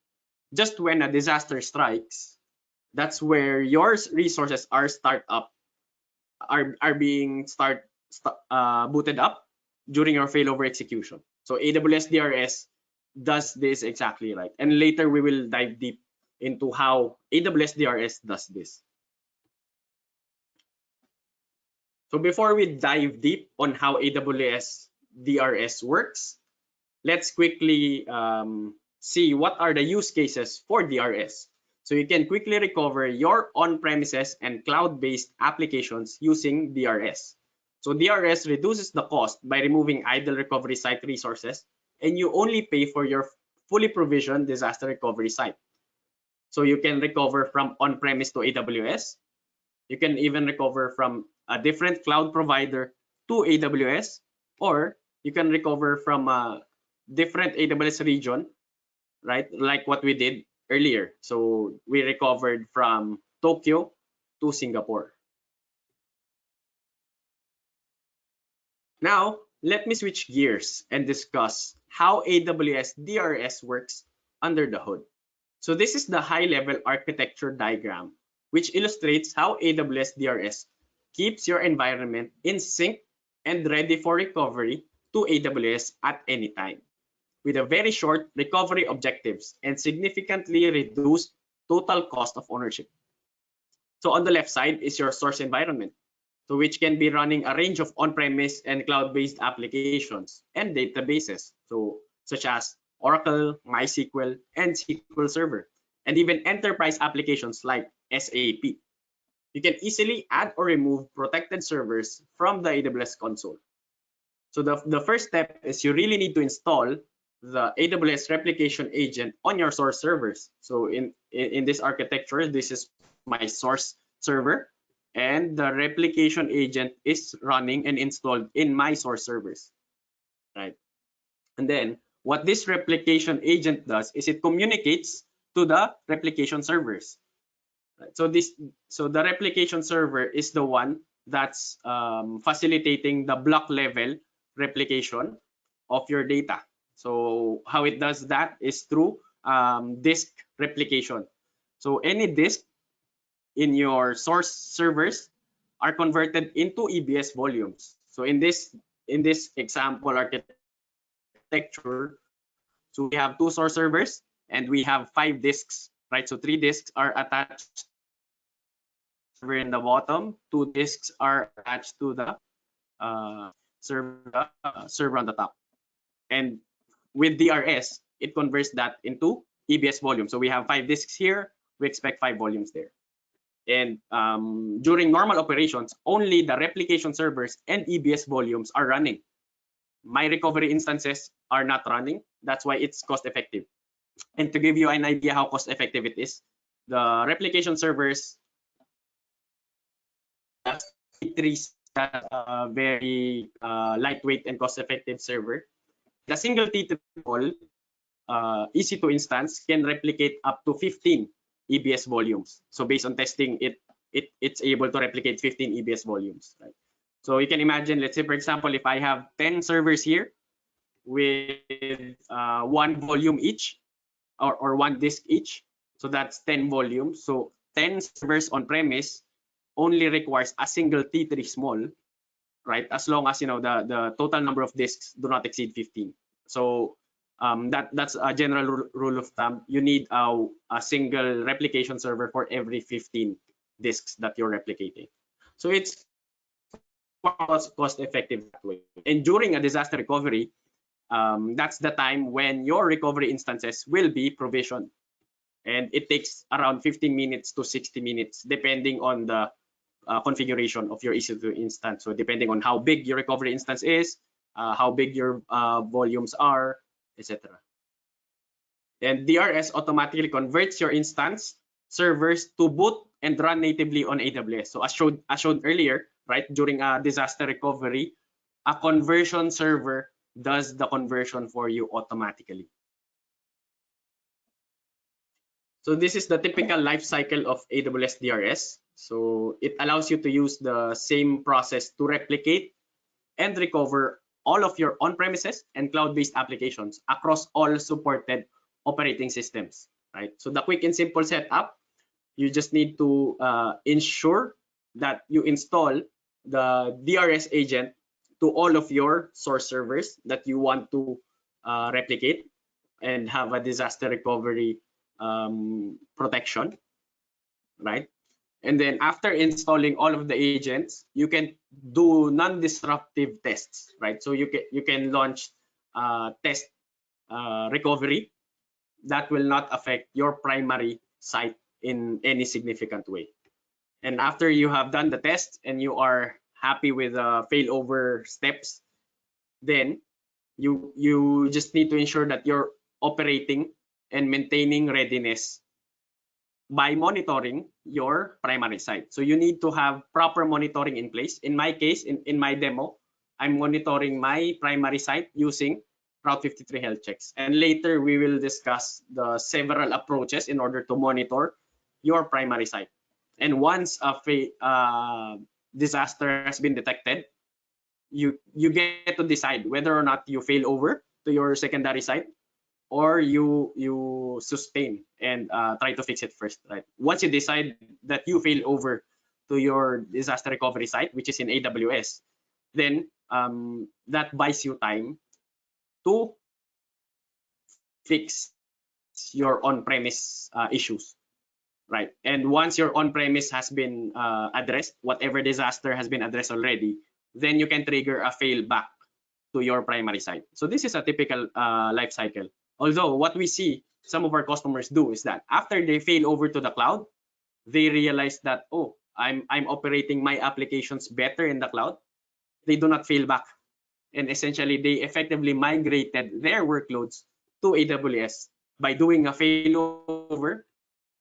just when a disaster strikes, that's where your resources are being booted up during your failover execution. So AWS DRS does this exactly right. And later we will dive deep into how AWS DRS does this. So before we dive deep on how AWS DRS works, let's quickly see what are the use cases for DRS. So you can quickly recover your on-premises and cloud-based applications using DRS. So DRS reduces the cost by removing idle recovery site resources, and you only pay for your fully provisioned disaster recovery site. So you can recover from on-premise to AWS. You can even recover from a different cloud provider to AWS, or you can recover from a different AWS region, right? Like what we did earlier. So we recovered from Tokyo to Singapore. Now, let me switch gears and discuss how AWS DRS works under the hood. So this is the high-level architecture diagram, which illustrates how AWS DRS keeps your environment in sync and ready for recovery to AWS at any time, with a very short recovery objectives and significantly reduced total cost of ownership. So on the left side is your source environment, so which can be running a range of on-premise and cloud-based applications and databases, so such as Oracle, MySQL, and SQL Server, and even enterprise applications like SAP. You can easily add or remove protected servers from the AWS console. So the first step is you really need to install the AWS replication agent on your source servers. So in this architecture, this is my source server, and the replication agent is running and installed in my source servers, right? And then what this replication agent does is it communicates to the replication servers. Right? So the replication server is the one that's facilitating the block level replication of your data. So how it does that is through disk replication. So any disk in your source servers are converted into EBS volumes. So in this example architecture, so we have 2 source servers and we have 5 disks, right? So 3 disks are attached server in the bottom, 2 disks are attached to the server on the top. And with DRS, it converts that into EBS volume. So we have 5 disks here, we expect 5 volumes there. And during normal operations, only the replication servers and EBS volumes are running. My recovery instances are not running. That's why it's cost effective. And to give you an idea how cost effective it is, the replication servers T3 very lightweight and cost effective server. The single T3 call, easy to instance, can replicate up to 15 EBS volumes. So based on testing, it's able to replicate 15 EBS volumes, right? So you can imagine, let's say for example, if I have 10 servers here with 1 volume each or 1 disk each, so that's 10 volumes. So 10 servers on premise only requires a single T3 small, right? As long as the total number of disks do not exceed 15. So that's a general rule of thumb. You need a single replication server for every 15 disks that you're replicating. So it's cost effective that way. And during a disaster recovery, that's the time when your recovery instances will be provisioned. And it takes around 15 minutes to 60 minutes, depending on the configuration of your EC2 instance. So depending on how big your recovery instance is, how big your volumes are, etc. And DRS automatically converts your instance servers to boot and run natively on AWS. So as shown earlier, right, during a disaster recovery, a conversion server does the conversion for you automatically. So this is the typical life cycle of AWS DRS. So it allows you to use the same process to replicate and recover all of your on-premises and cloud-based applications across all supported operating systems, right? So the quick and simple setup, you just need to ensure that you install the DRS agent to all of your source servers that you want to replicate and have a disaster recovery protection, right? And then after installing all of the agents, you can do non-disruptive tests, right? So you can launch test recovery that will not affect your primary site in any significant way. And after you have done the test and you are happy with the failover steps, then you just need to ensure that you're operating and maintaining readiness by monitoring your primary site. So you need to have proper monitoring in place. In my case, in my demo, I'm monitoring my primary site using Route 53 health checks. And later we will discuss the several approaches in order to monitor your primary site. And once a disaster has been detected, you get to decide whether or not you fail over to your secondary site or you sustain and try to fix it first, right? Once you decide that you fail over to your disaster recovery site, which is in AWS, then that buys you time to fix your on-premise issues, right? And once your on-premise has been addressed, whatever disaster has been addressed already, then you can trigger a fail back to your primary site. So this is a typical life cycle. Although what we see some of our customers do is that after they fail over to the cloud, they realize that, oh, I'm operating my applications better in the cloud. They do not fail back. And essentially, they effectively migrated their workloads to AWS by doing a failover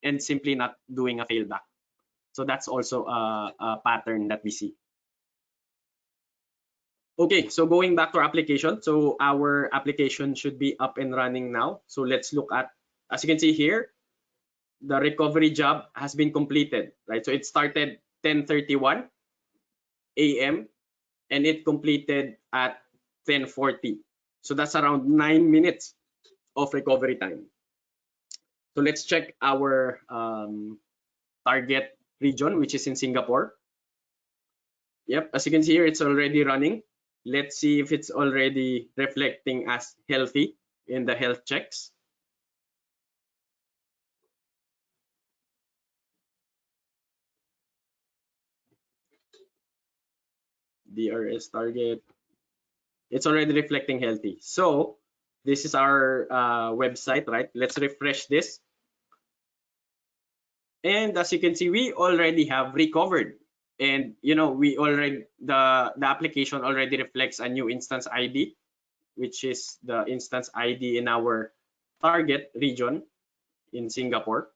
and simply not doing a failback. So that's also a pattern that we see. Okay, so going back to our application. So our application should be up and running now. So let's look at, as you can see here, the recovery job has been completed, right? So it started 10:31 a.m. and it completed at 10:40. So that's around 9 minutes of recovery time. So let's check our target region, which is in Singapore. Yep, as you can see here, it's already running. Let's see if it's already reflecting as healthy in the health checks. DRS target. It's already reflecting healthy. So this is our website, right? Let's refresh this. And as you can see, we already have recovered. And you know, we already the application already reflects a new instance ID, which is the instance ID in our target region in Singapore.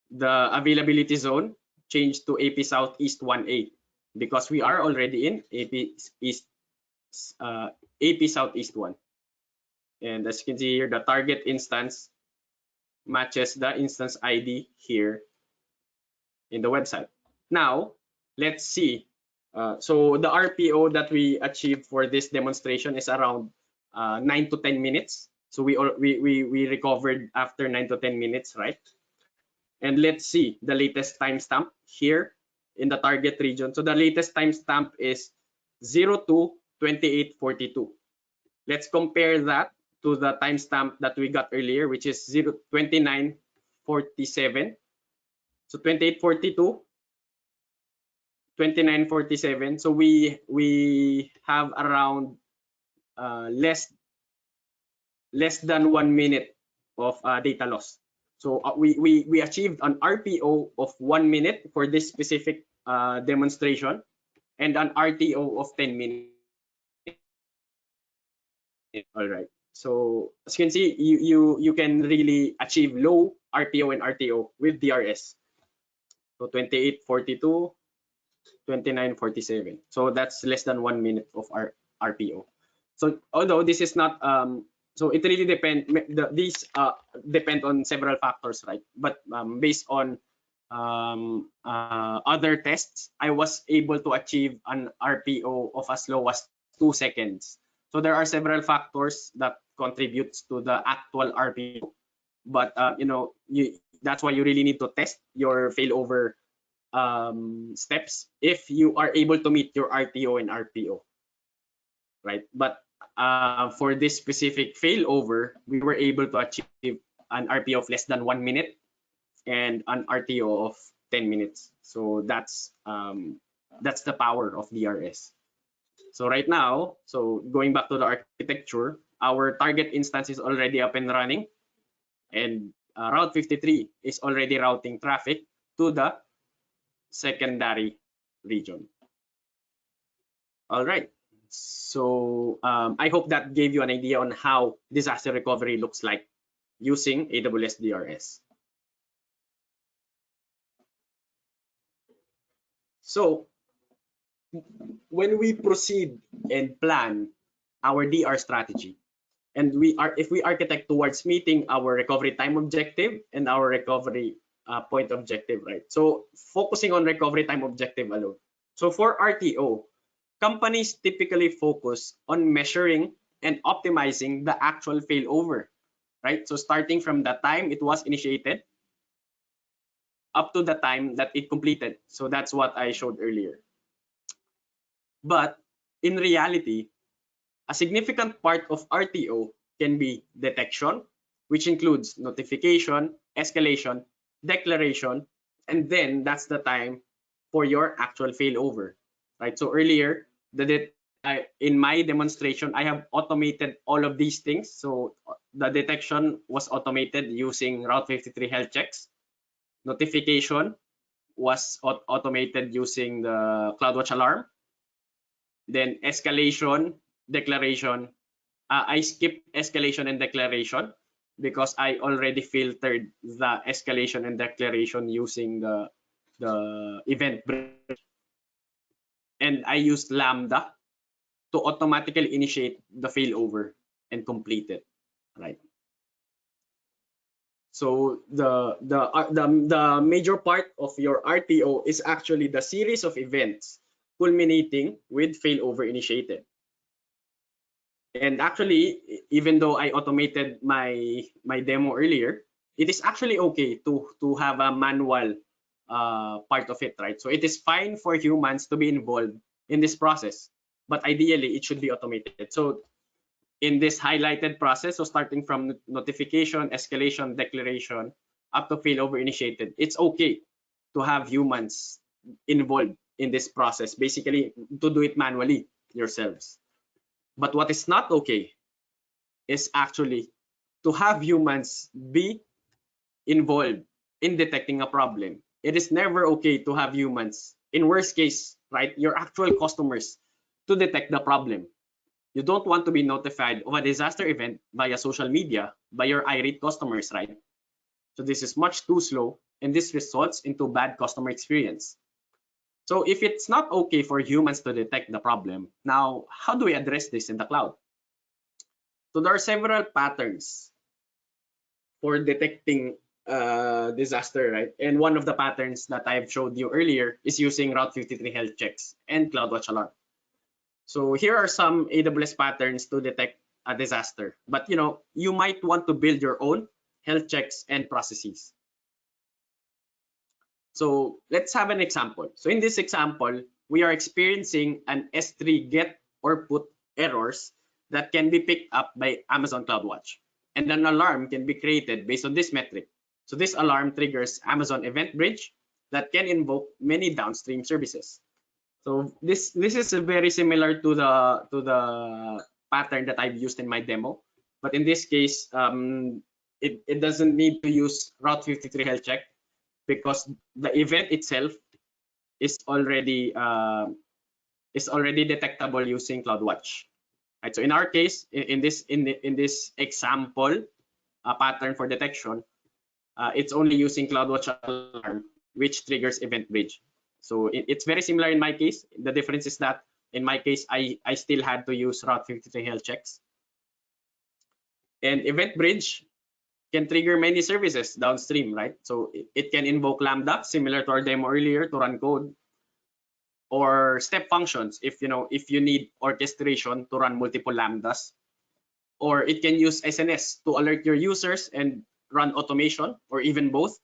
The availability zone changed to AP Southeast 1A because we are already in AP Southeast 1. And as you can see here, the target instance matches the instance ID here in the website. Now, let's see. So the RPO that we achieved for this demonstration is around 9 to 10 minutes. So we recovered after 9 to 10 minutes, right? And let's see the latest timestamp here in the target region. So the latest timestamp is 02/28/42. Let's compare that to the timestamp that we got earlier, which is 29:47. So 28:42, 29:47. So we have around less than 1 minute of data loss. So we achieved an RPO of 1 minute for this specific demonstration, and an RTO of 10 minutes. All right. So as you can see, you can really achieve low RPO and RTO with DRS. So 28:42, 29:47. So that's less than 1 minute of our RPO. So although this is not so it really these depend on several factors, right? But based on other tests, I was able to achieve an RPO of as low as 2 seconds. So there are several factors that contributes to the actual RPO, but that's why you really need to test your failover steps if you are able to meet your RTO and RPO, right? But for this specific failover, we were able to achieve an RPO of less than 1 minute and an RTO of 10 minutes. So that's the power of DRS. So right now, so going back to the architecture, our target instance is already up and running, and Route 53 is already routing traffic to the secondary region. All right. So I hope that gave you an idea on how disaster recovery looks like using AWS DRS. So when we proceed and plan our DR strategy, and if we architect towards meeting our recovery time objective and our recovery point objective, right? So focusing on recovery time objective alone. So for RTO, companies typically focus on measuring and optimizing the actual failover, right? So starting from the time it was initiated up to the time that it completed. So that's what I showed earlier. But in reality, a significant part of RTO can be detection, which includes notification, escalation, declaration, and then that's the time for your actual failover, right? So earlier, in my demonstration, I have automated all of these things. So the detection was automated using Route 53 health checks. Notification was automated using the CloudWatch alarm. Then escalation, declaration. I skipped escalation and declaration because I already filtered the escalation and declaration using the event bridge. And I used Lambda to automatically initiate the failover and complete it, right? So the major part of your RTO is actually the series of events culminating with failover initiated. And actually, even though I automated my demo earlier, it is actually okay to have a manual part of it, right? So it is fine for humans to be involved in this process, but ideally it should be automated. So in this highlighted process, so starting from notification, escalation, declaration, up to failover initiated, it's okay to have humans involved in this process, basically to do it manually yourselves. But what is not okay is actually to have humans be involved in detecting a problem. It is never okay to have humans, in worst case, right, your actual customers, to detect the problem. You don't want to be notified of a disaster event via social media by your irate customers, right? So this is much too slow, and this results into bad customer experience. So if it's not okay for humans to detect the problem, now how do we address this in the cloud? So there are several patterns for detecting disaster, right? And one of the patterns that I've showed you earlier is using Route 53 health checks and CloudWatch alarm. So here are some AWS patterns to detect a disaster, but you might want to build your own health checks and processes. So let's have an example. So in this example, we are experiencing an S3 get or put errors that can be picked up by Amazon CloudWatch, and an alarm can be created based on this metric. So this alarm triggers Amazon Event Bridge that can invoke many downstream services. So this is very similar to the pattern that I've used in my demo, but in this case, it doesn't need to use Route 53 health check because the event itself is already detectable using CloudWatch. Right. So in our case, in this example pattern for detection, it's only using CloudWatch alarm, which triggers event bridge. So it's very similar in my case. The difference is that in my case, I still had to use Route 53 health checks. And event bridge can trigger many services downstream, right? So it can invoke Lambda, similar to our demo earlier, to run code, or step functions if you need orchestration to run multiple Lambdas, or it can use SNS to alert your users and run automation, or even both.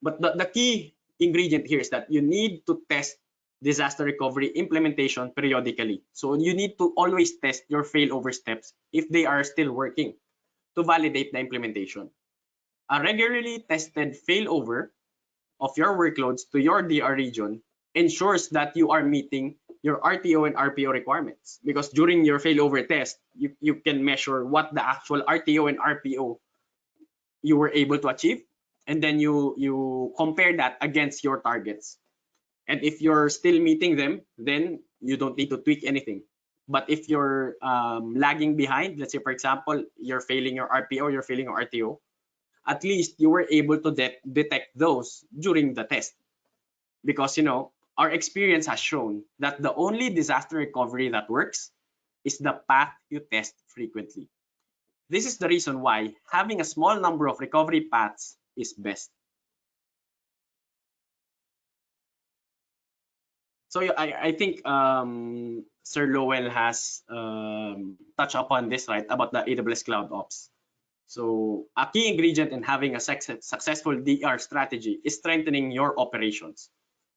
But the key ingredient here is that you need to test disaster recovery implementation periodically. So you need to always test your failover steps if they are still working to validate the implementation. A regularly tested failover of your workloads to your DR region ensures that you are meeting your RTO and RPO requirements, because during your failover test, you can measure what the actual RTO and RPO you were able to achieve, and then you compare that against your targets. And if you're still meeting them, then you don't need to tweak anything. But if you're lagging behind, let's say, for example, you're failing your RPO, you're failing your RTO, at least you were able to detect those during the test. Because, our experience has shown that the only disaster recovery that works is the path you test frequently. This is the reason why having a small number of recovery paths is best. So I think Sir Lowell has touched upon this, right, about the AWS Cloud Ops. So a key ingredient in having a successful DR strategy is strengthening your operations.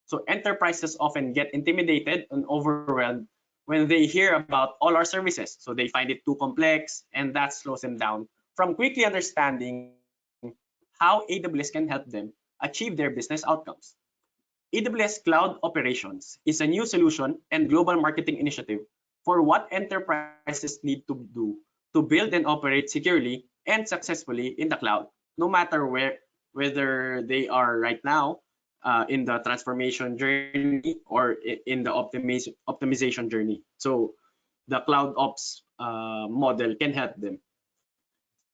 So enterprises often get intimidated and overwhelmed when they hear about all our services. So they find it too complex, and that slows them down from quickly understanding how AWS can help them achieve their business outcomes. AWS Cloud Operations is a new solution and global marketing initiative for what enterprises need to do to build and operate securely and successfully in the cloud, no matter whether they are right now in the transformation journey or in the optimization journey. So the Cloud Ops model can help them.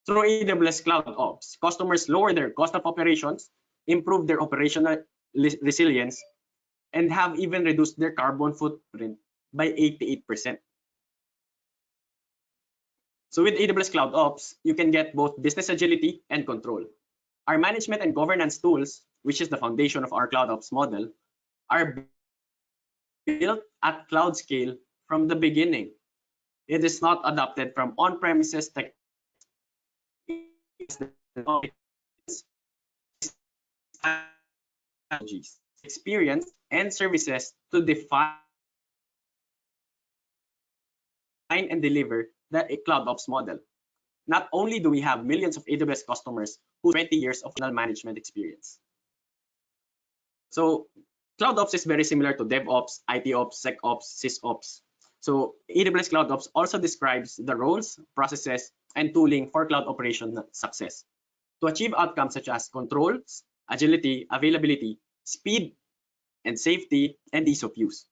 Through AWS Cloud Ops, customers lower their cost of operations, improve their operational resilience, and have even reduced their carbon footprint by 88%. So with AWS Cloud Ops, you can get both business agility and control. Our management and governance tools, which is the foundation of our Cloud Ops model, are built at cloud scale from the beginning. It is not adopted from on-premises tech. Experience and services to define and deliver the Cloud Ops model. Not only do we have millions of AWS customers who have 20 years of management experience. So Cloud Ops is very similar to DevOps, ITOps, SecOps, SysOps. So AWS Cloud Ops also describes the roles, processes, and tooling for cloud operation success to achieve outcomes such as controls, agility, availability, speed, and safety, and ease of use.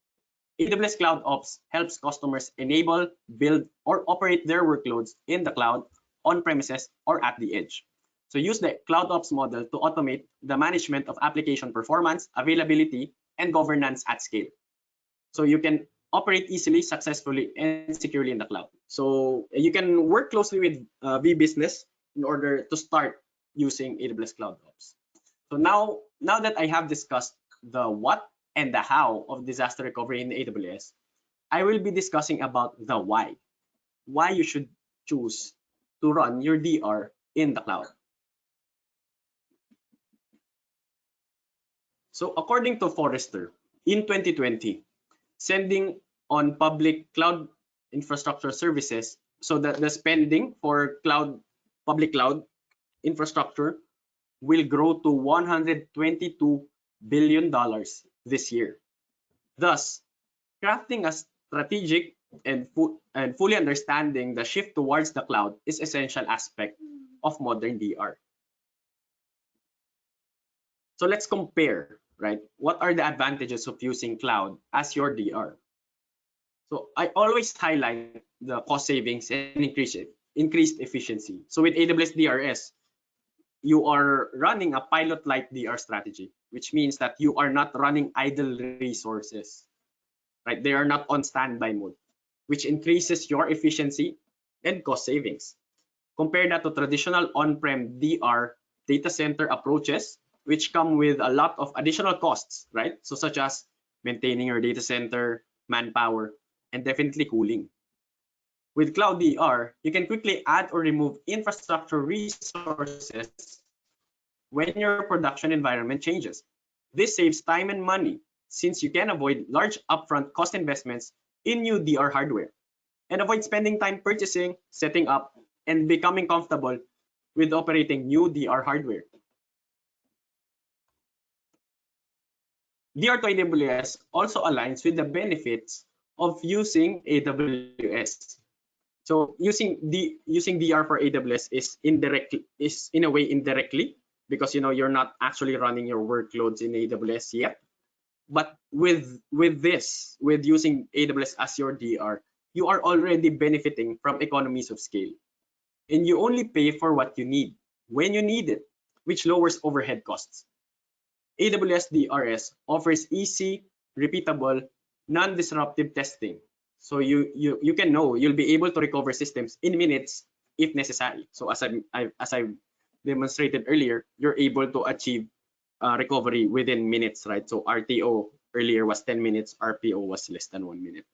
AWS Cloud Ops helps customers enable, build, or operate their workloads in the cloud, on-premises, or at the edge. So use the Cloud Ops model to automate the management of application performance, availability, and governance at scale. So you can operate easily, successfully, and securely in the cloud. So you can work closely with VBusiness in order to start using AWS Cloud Ops. So now that I have discussed the what and the how of disaster recovery in AWS, I will be discussing about the why you should choose to run your DR in the cloud. So according to Forrester, in 2020, sending on public cloud infrastructure services, so that the spending for public cloud infrastructure will grow to $122 billion this year. Thus, crafting a strategic and fully understanding the shift towards the cloud is essential aspect of modern DR. So let's compare, right? What are the advantages of using cloud as your DR? So I always highlight the cost savings and increased efficiency. So with AWS DRS, you are running a pilot-like DR strategy, which means that you are not running idle resources, right? They are not on standby mode, which increases your efficiency and cost savings. Compare that to traditional on-prem DR data center approaches, which come with a lot of additional costs, right? So such as maintaining your data center, manpower, and definitely cooling. With Cloud DR, you can quickly add or remove infrastructure resources when your production environment changes. This saves time and money since you can avoid large upfront cost investments in new DR hardware and avoid spending time purchasing, setting up, and becoming comfortable with operating new DR hardware. DR to AWS also aligns with the benefits of using AWS. So using DR for AWS is in a way indirectly, because you're not actually running your workloads in AWS yet. But with using AWS as your DR, you are already benefiting from economies of scale. And you only pay for what you need when you need it, which lowers overhead costs. AWS DRS offers easy, repeatable, non-disruptive testing. So you can know you'll be able to recover systems in minutes if necessary. So as I demonstrated earlier, you're able to achieve recovery within minutes, right? So RTO earlier was 10 minutes, RPO was less than 1 minute.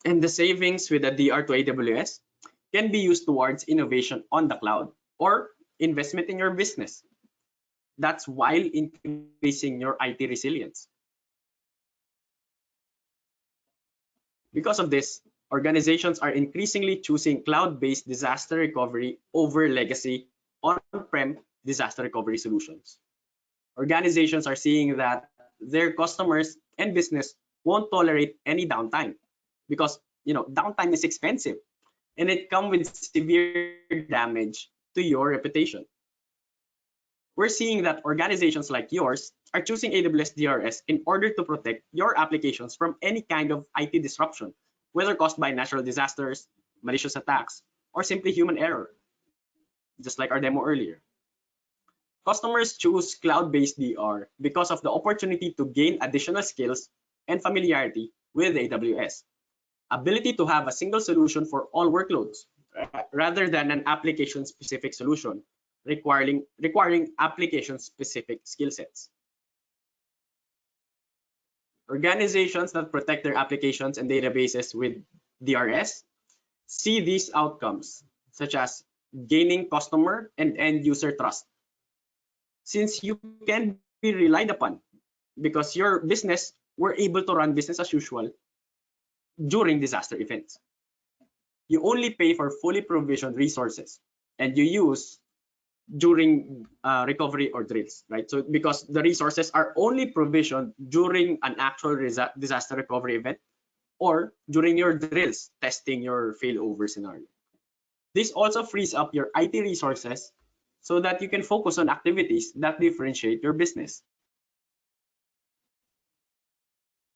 And the savings with the DR to AWS can be used towards innovation on the cloud or investment in your business. That's while increasing your IT resilience. Because of this, organizations are increasingly choosing cloud-based disaster recovery over legacy on-prem disaster recovery solutions. Organizations are seeing that their customers and business won't tolerate any downtime because downtime is expensive and it comes with severe damage to your reputation. We're seeing that organizations like yours are choosing AWS DRS in order to protect your applications from any kind of IT disruption, whether caused by natural disasters, malicious attacks, or simply human error, just like our demo earlier. Customers choose cloud-based DR because of the opportunity to gain additional skills and familiarity with AWS. Ability to have a single solution for all workloads, rather than an application-specific solution requiring application-specific skill sets. Organizations that protect their applications and databases with DRS see these outcomes, such as gaining customer and end user trust, since you can be relied upon because your business were able to run business as usual during disaster events. You only pay for fully provisioned resources and you use during recovery or drills, right? So because the resources are only provisioned during an actual disaster recovery event or during your drills, testing your failover scenario. This also frees up your IT resources so that you can focus on activities that differentiate your business.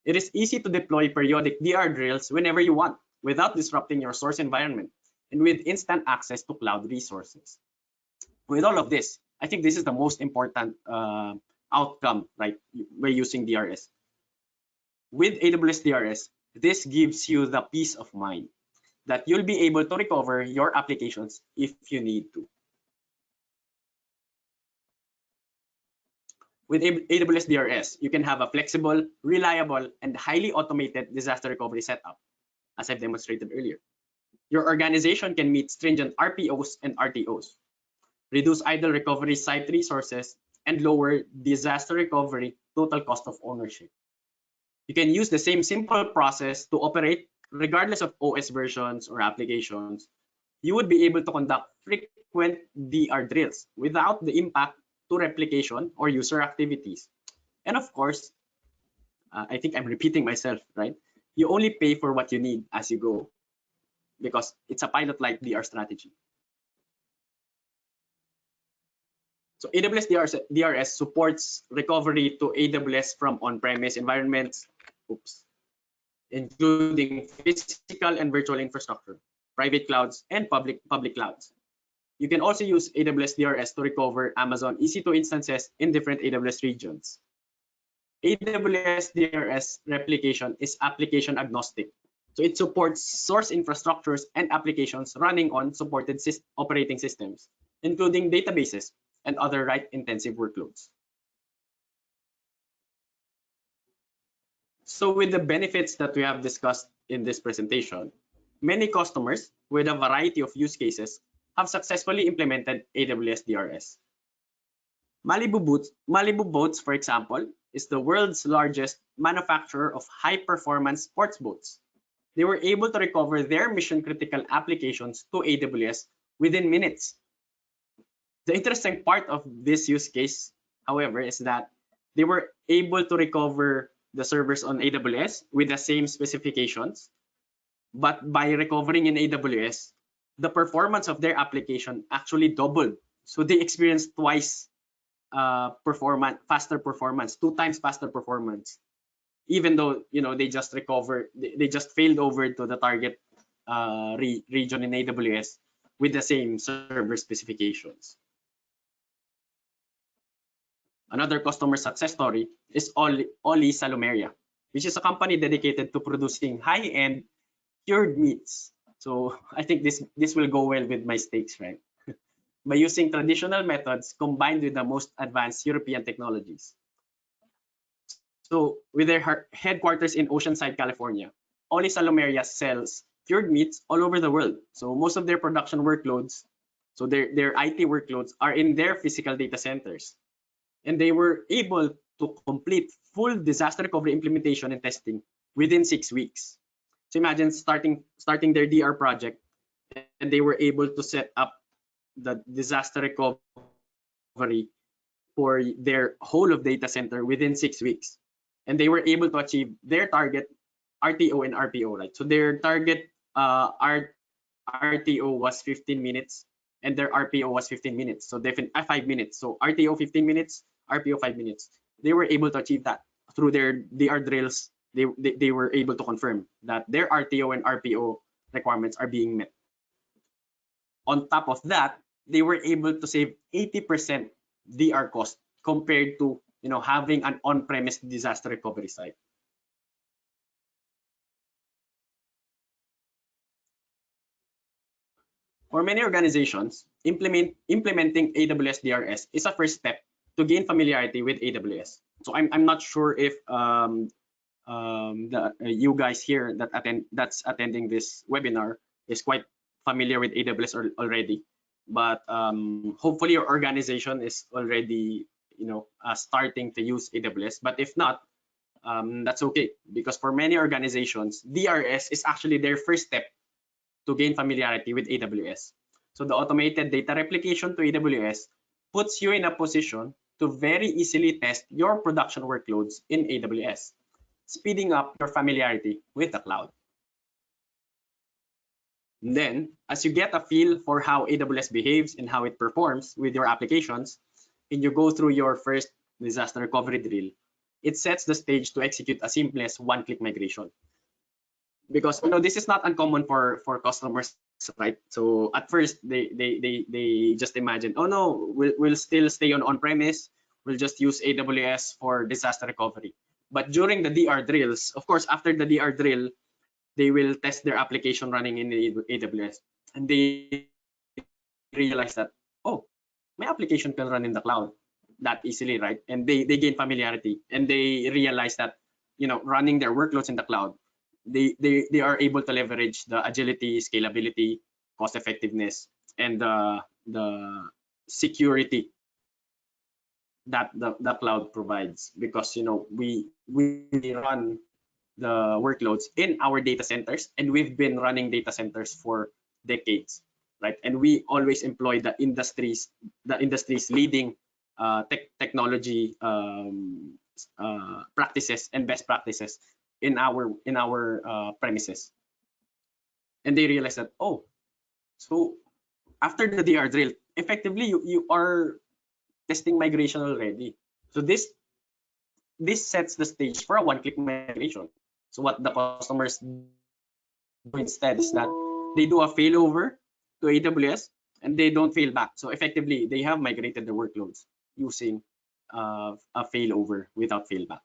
It is easy to deploy periodic DR drills whenever you want without disrupting your source environment and with instant access to cloud resources. With all of this, I think this is the most important outcome, right, by using DRS. With AWS DRS, this gives you the peace of mind that you'll be able to recover your applications if you need to. With AWS DRS, you can have a flexible, reliable, and highly automated disaster recovery setup, as I've demonstrated earlier. Your organization can meet stringent RPOs and RTOs, reduce idle recovery site resources, and lower disaster recovery total cost of ownership. You can use the same simple process to operate regardless of OS versions or applications. You would be able to conduct frequent DR drills without the impact to replication or user activities. And of course, I think I'm repeating myself, right? You only pay for what you need as you go because it's a pilot-like DR strategy. So AWS DRS supports recovery to AWS from on-premise environments, including physical and virtual infrastructure, private clouds, and public clouds. You can also use AWS DRS to recover Amazon EC2 instances in different AWS regions. AWS DRS replication is application agnostic. So it supports source infrastructures and applications running on supported operating systems, including databases and other write-intensive workloads. So with the benefits that we have discussed in this presentation, many customers with a variety of use cases have successfully implemented AWS DRS. Malibu Boats, for example, is the world's largest manufacturer of high-performance sports boats. They were able to recover their mission-critical applications to AWS within minutes. The interesting part of this use case, however, is that they were able to recover the servers on AWS with the same specifications, but by recovering in AWS, the performance of their application actually doubled. So they experienced twice faster performance, 2 times faster performance, even though they just failed over to the target region in AWS with the same server specifications. Another customer success story is Oli Salumeria, which is a company dedicated to producing high-end cured meats. So I think this will go well with my steaks, right? By using traditional methods combined with the most advanced European technologies. So with their headquarters in Oceanside, California, Oli Salumeria sells cured meats all over the world. So most of their production workloads, so their IT workloads are in their physical data centers. And they were able to complete full disaster recovery implementation and testing within 6 weeks. So imagine starting their DR project, and they were able to set up the disaster recovery for their whole of data center within 6 weeks. And they were able to achieve their target RTO and RPO, right? So their target RTO was 15 minutes and their RPO was 15 minutes. So 5 minutes. So RTO 15 minutes, RPO 5 minutes. They were able to achieve that through their DR drills. They were able to confirm that their RTO and RPO requirements are being met. On top of that, they were able to save 80% DR cost compared to having an on-premise disaster recovery site. For many organizations, implementing AWS DRS is a first step to gain familiarity with AWS. So I'm not sure if you guys here that's attending this webinar is quite familiar with AWS already, but hopefully your organization is already starting to use AWS. But if not, that's okay, because for many organizations, DRS is actually their first step to gain familiarity with AWS. So the automated data replication to AWS puts you in a position to very easily test your production workloads in AWS, speeding up your familiarity with the cloud. And then, as you get a feel for how AWS behaves and how it performs with your applications, and you go through your first disaster recovery drill, it sets the stage to execute a seamless one-click migration. Because this is not uncommon for customers, right? So at first they just imagine, oh no, we'll still stay on-premise, we'll just use AWS for disaster recovery. But during the DR drills, of course, after the DR drill, they will test their application running in AWS, and they realize that, oh, my application can run in the cloud that easily, right? And they gain familiarity, and they realize that running their workloads in the cloud, they are able to leverage the agility, scalability, cost effectiveness, and the security that the cloud provides, because we run the workloads in our data centers, and we've been running data centers for decades, right? And we always employ the industry's leading technology practices and best practices in our premises. And they realize that, oh, so after the DR drill, effectively you are testing migration already. So this sets the stage for a one-click migration. So what the customers do instead is that they do a failover to AWS and they don't fail back. So effectively, they have migrated their workloads using a failover without failback.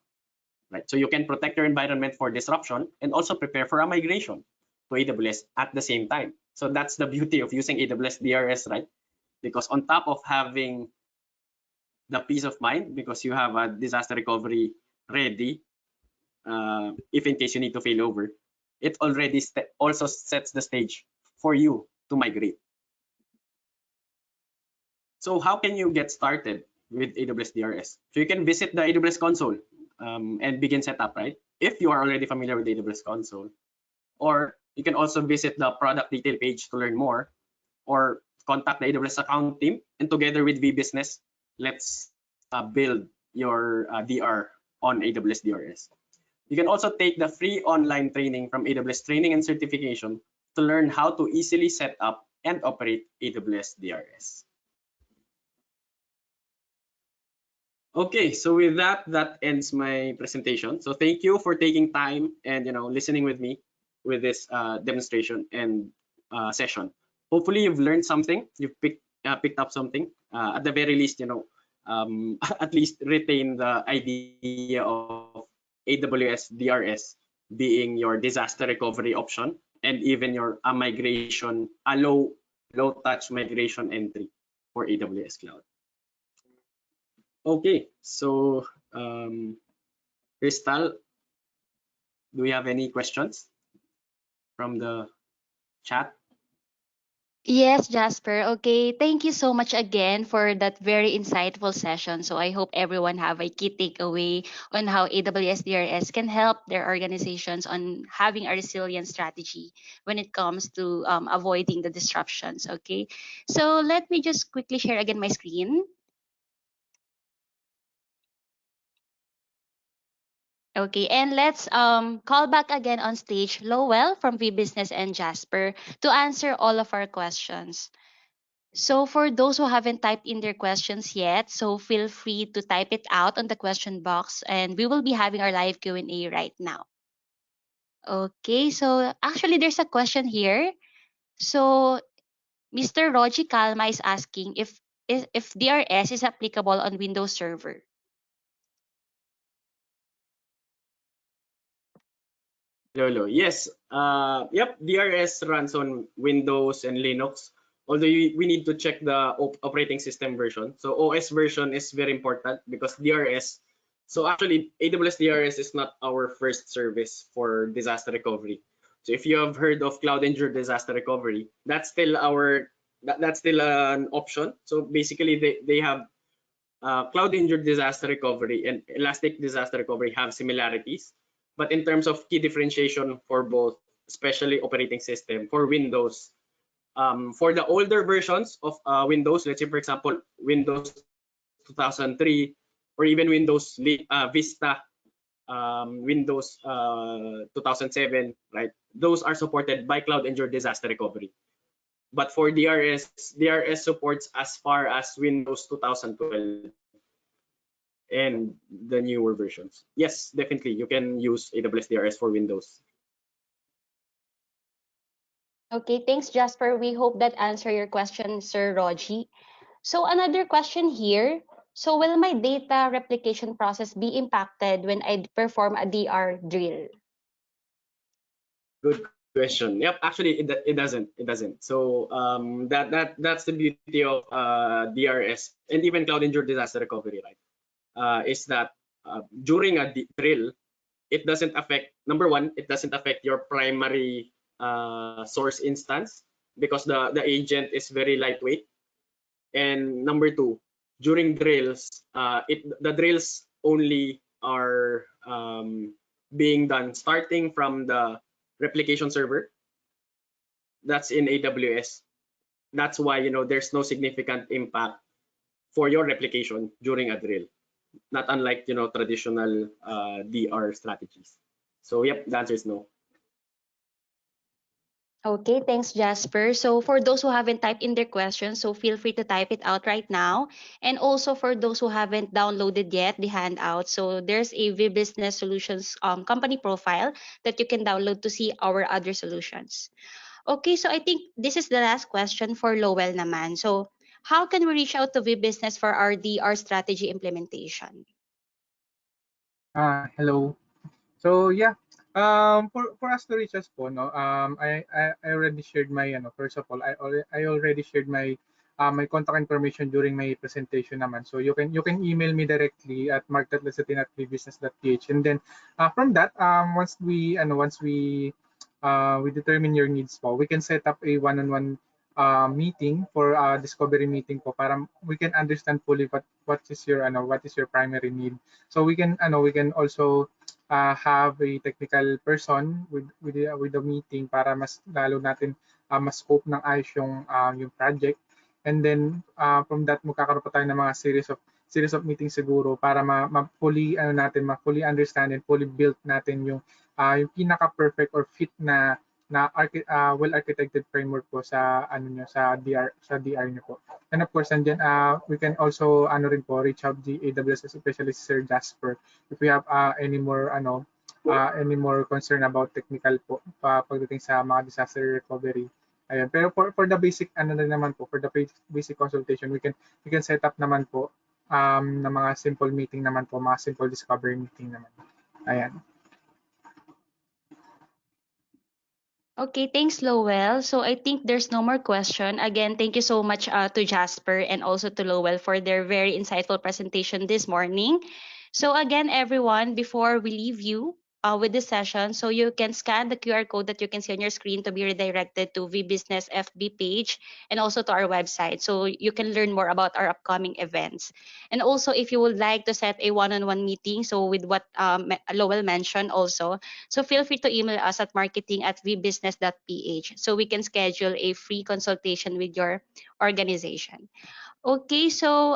Right. So you can protect your environment for disruption and also prepare for a migration to AWS at the same time. So that's the beauty of using AWS DRS, right? Because on top of having the peace of mind, because you have a disaster recovery ready, if in case you need to fail over, it already also sets the stage for you to migrate. So how can you get started with AWS DRS? So you can visit the AWS console and begin setup, right? If you are already familiar with AWS console, or you can also visit the product detail page to learn more, or contact the AWS account team, and together with VBusiness, let's build your DR on AWS DRS. You can also take the free online training from AWS Training and Certification to learn how to easily set up and operate AWS DRS. Okay, so with that, that ends my presentation. So thank you for taking time and listening with me with this demonstration and session. Hopefully you've learned something, you've picked up something. At the very least, at least retain the idea of AWS DRS being your disaster recovery option, and even your migration, a low touch migration entry for AWS Cloud. Okay, so Crystal, do we have any questions from the chat? Yes, Jasper. Okay, thank you so much again for that very insightful session. So I hope everyone have a key takeaway on how AWS DRS can help their organizations on having a resilient strategy when it comes to avoiding the disruptions. Okay, so let me just quickly share again my screen. Okay, and let's call back again on stage Lowell from VBusiness and Jasper to answer all of our questions. So for those who haven't typed in their questions yet, so feel free to type it out on the question box, and we will be having our live Q&A right now. Okay, so actually there's a question here. So Mr. Roji Kalma is asking if DRS is applicable on Windows Server. Lolo, yes. Yep, DRS runs on Windows and Linux. Although we need to check the operating system version. So OS version is very important because DRS. So actually, AWS DRS is not our first service for disaster recovery. So if you have heard of Cloud Injured Disaster Recovery, that's still that's still an option. So basically, they have Cloud Injured Disaster Recovery and Elastic Disaster Recovery have similarities. But in terms of key differentiation for both, especially operating system for Windows, for the older versions of Windows, let's say for example Windows 2003 or even Windows Vista, Windows 2007, right? Those are supported by Cloud Injured Disaster Recovery. But for DRS supports as far as Windows 2012 and the newer versions. Yes, definitely you can use AWS DRS for Windows. Okay, thanks, Jasper. We hope that answer your question, Sir Roji. So another question here. So will my data replication process be impacted when I perform a DR drill? Good question. Yep, actually it doesn't. It doesn't. So that's the beauty of DRS and even Cloud Injured Disaster Recovery, right? Is that during a drill, it doesn't affect, number one, it doesn't affect your primary source instance because the agent is very lightweight. And number two, during drills, the drills only are being done starting from the replication server that's in AWS. That's why there's no significant impact for your replication during a drill, not unlike traditional DR strategies. So yep, the answer is no. Okay, thanks, Jasper. So for those who haven't typed in their questions, so feel free to type it out right now. And also for those who haven't downloaded yet the handout, so there's a VBusiness Solutions company profile that you can download to see our other solutions. Okay, so I think this is the last question for Lowell naman. So how can we reach out to VBusiness for our DR strategy implementation? Hello. So yeah, for us to reach us po, no, I already shared my, first of all, I already shared my my contact information during my presentation naman. So you can email me directly at mark.lasatin@vbusiness.ph, and then from that, once we determine your needs po, we can set up a one-on-one meeting for discovery meeting po para we can understand fully what is your primary need. So we can also have a technical person with the meeting para mas lalo natin mas scope ng ayos yung project. And then from that magkakaroon pa tayo ng mga series of meetings siguro para fully fully understand and fully build natin yung pinaka perfect or fit well architected framework po sa DR niyo po. And of course, and then we can also rin po reach out the AWS, especially Sir Jasper, if we have any more concern about technical po pagdating sa mga disaster recovery. Ayun. Pero for the basic naman po, for the basic consultation, we can set up naman po na mga simple meeting naman po, mga simple discovery meeting naman. Ayan. Okay, thanks, Lowell. So I think there's no more question. Again, thank you so much to Jasper and also to Lowell for their very insightful presentation this morning. So again, everyone, before we leave you with this session, so you can scan the QR code that you can see on your screen to be redirected to VBusiness FB page and also to our website, so you can learn more about our upcoming events. And also, if you would like to set a one-on-one meeting, so with what Lowell mentioned also, so feel free to email us at marketing@vbusiness.ph so we can schedule a free consultation with your organization. Okay, so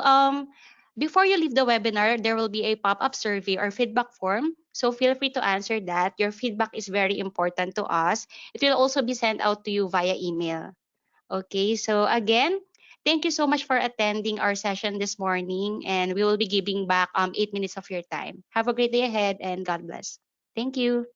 before you leave the webinar, there will be a pop-up survey or feedback form. So feel free to answer that. Your feedback is very important to us. It will also be sent out to you via email. Okay, so again, thank you so much for attending our session this morning, and we will be giving back 8 minutes of your time. Have a great day ahead, and God bless. Thank you.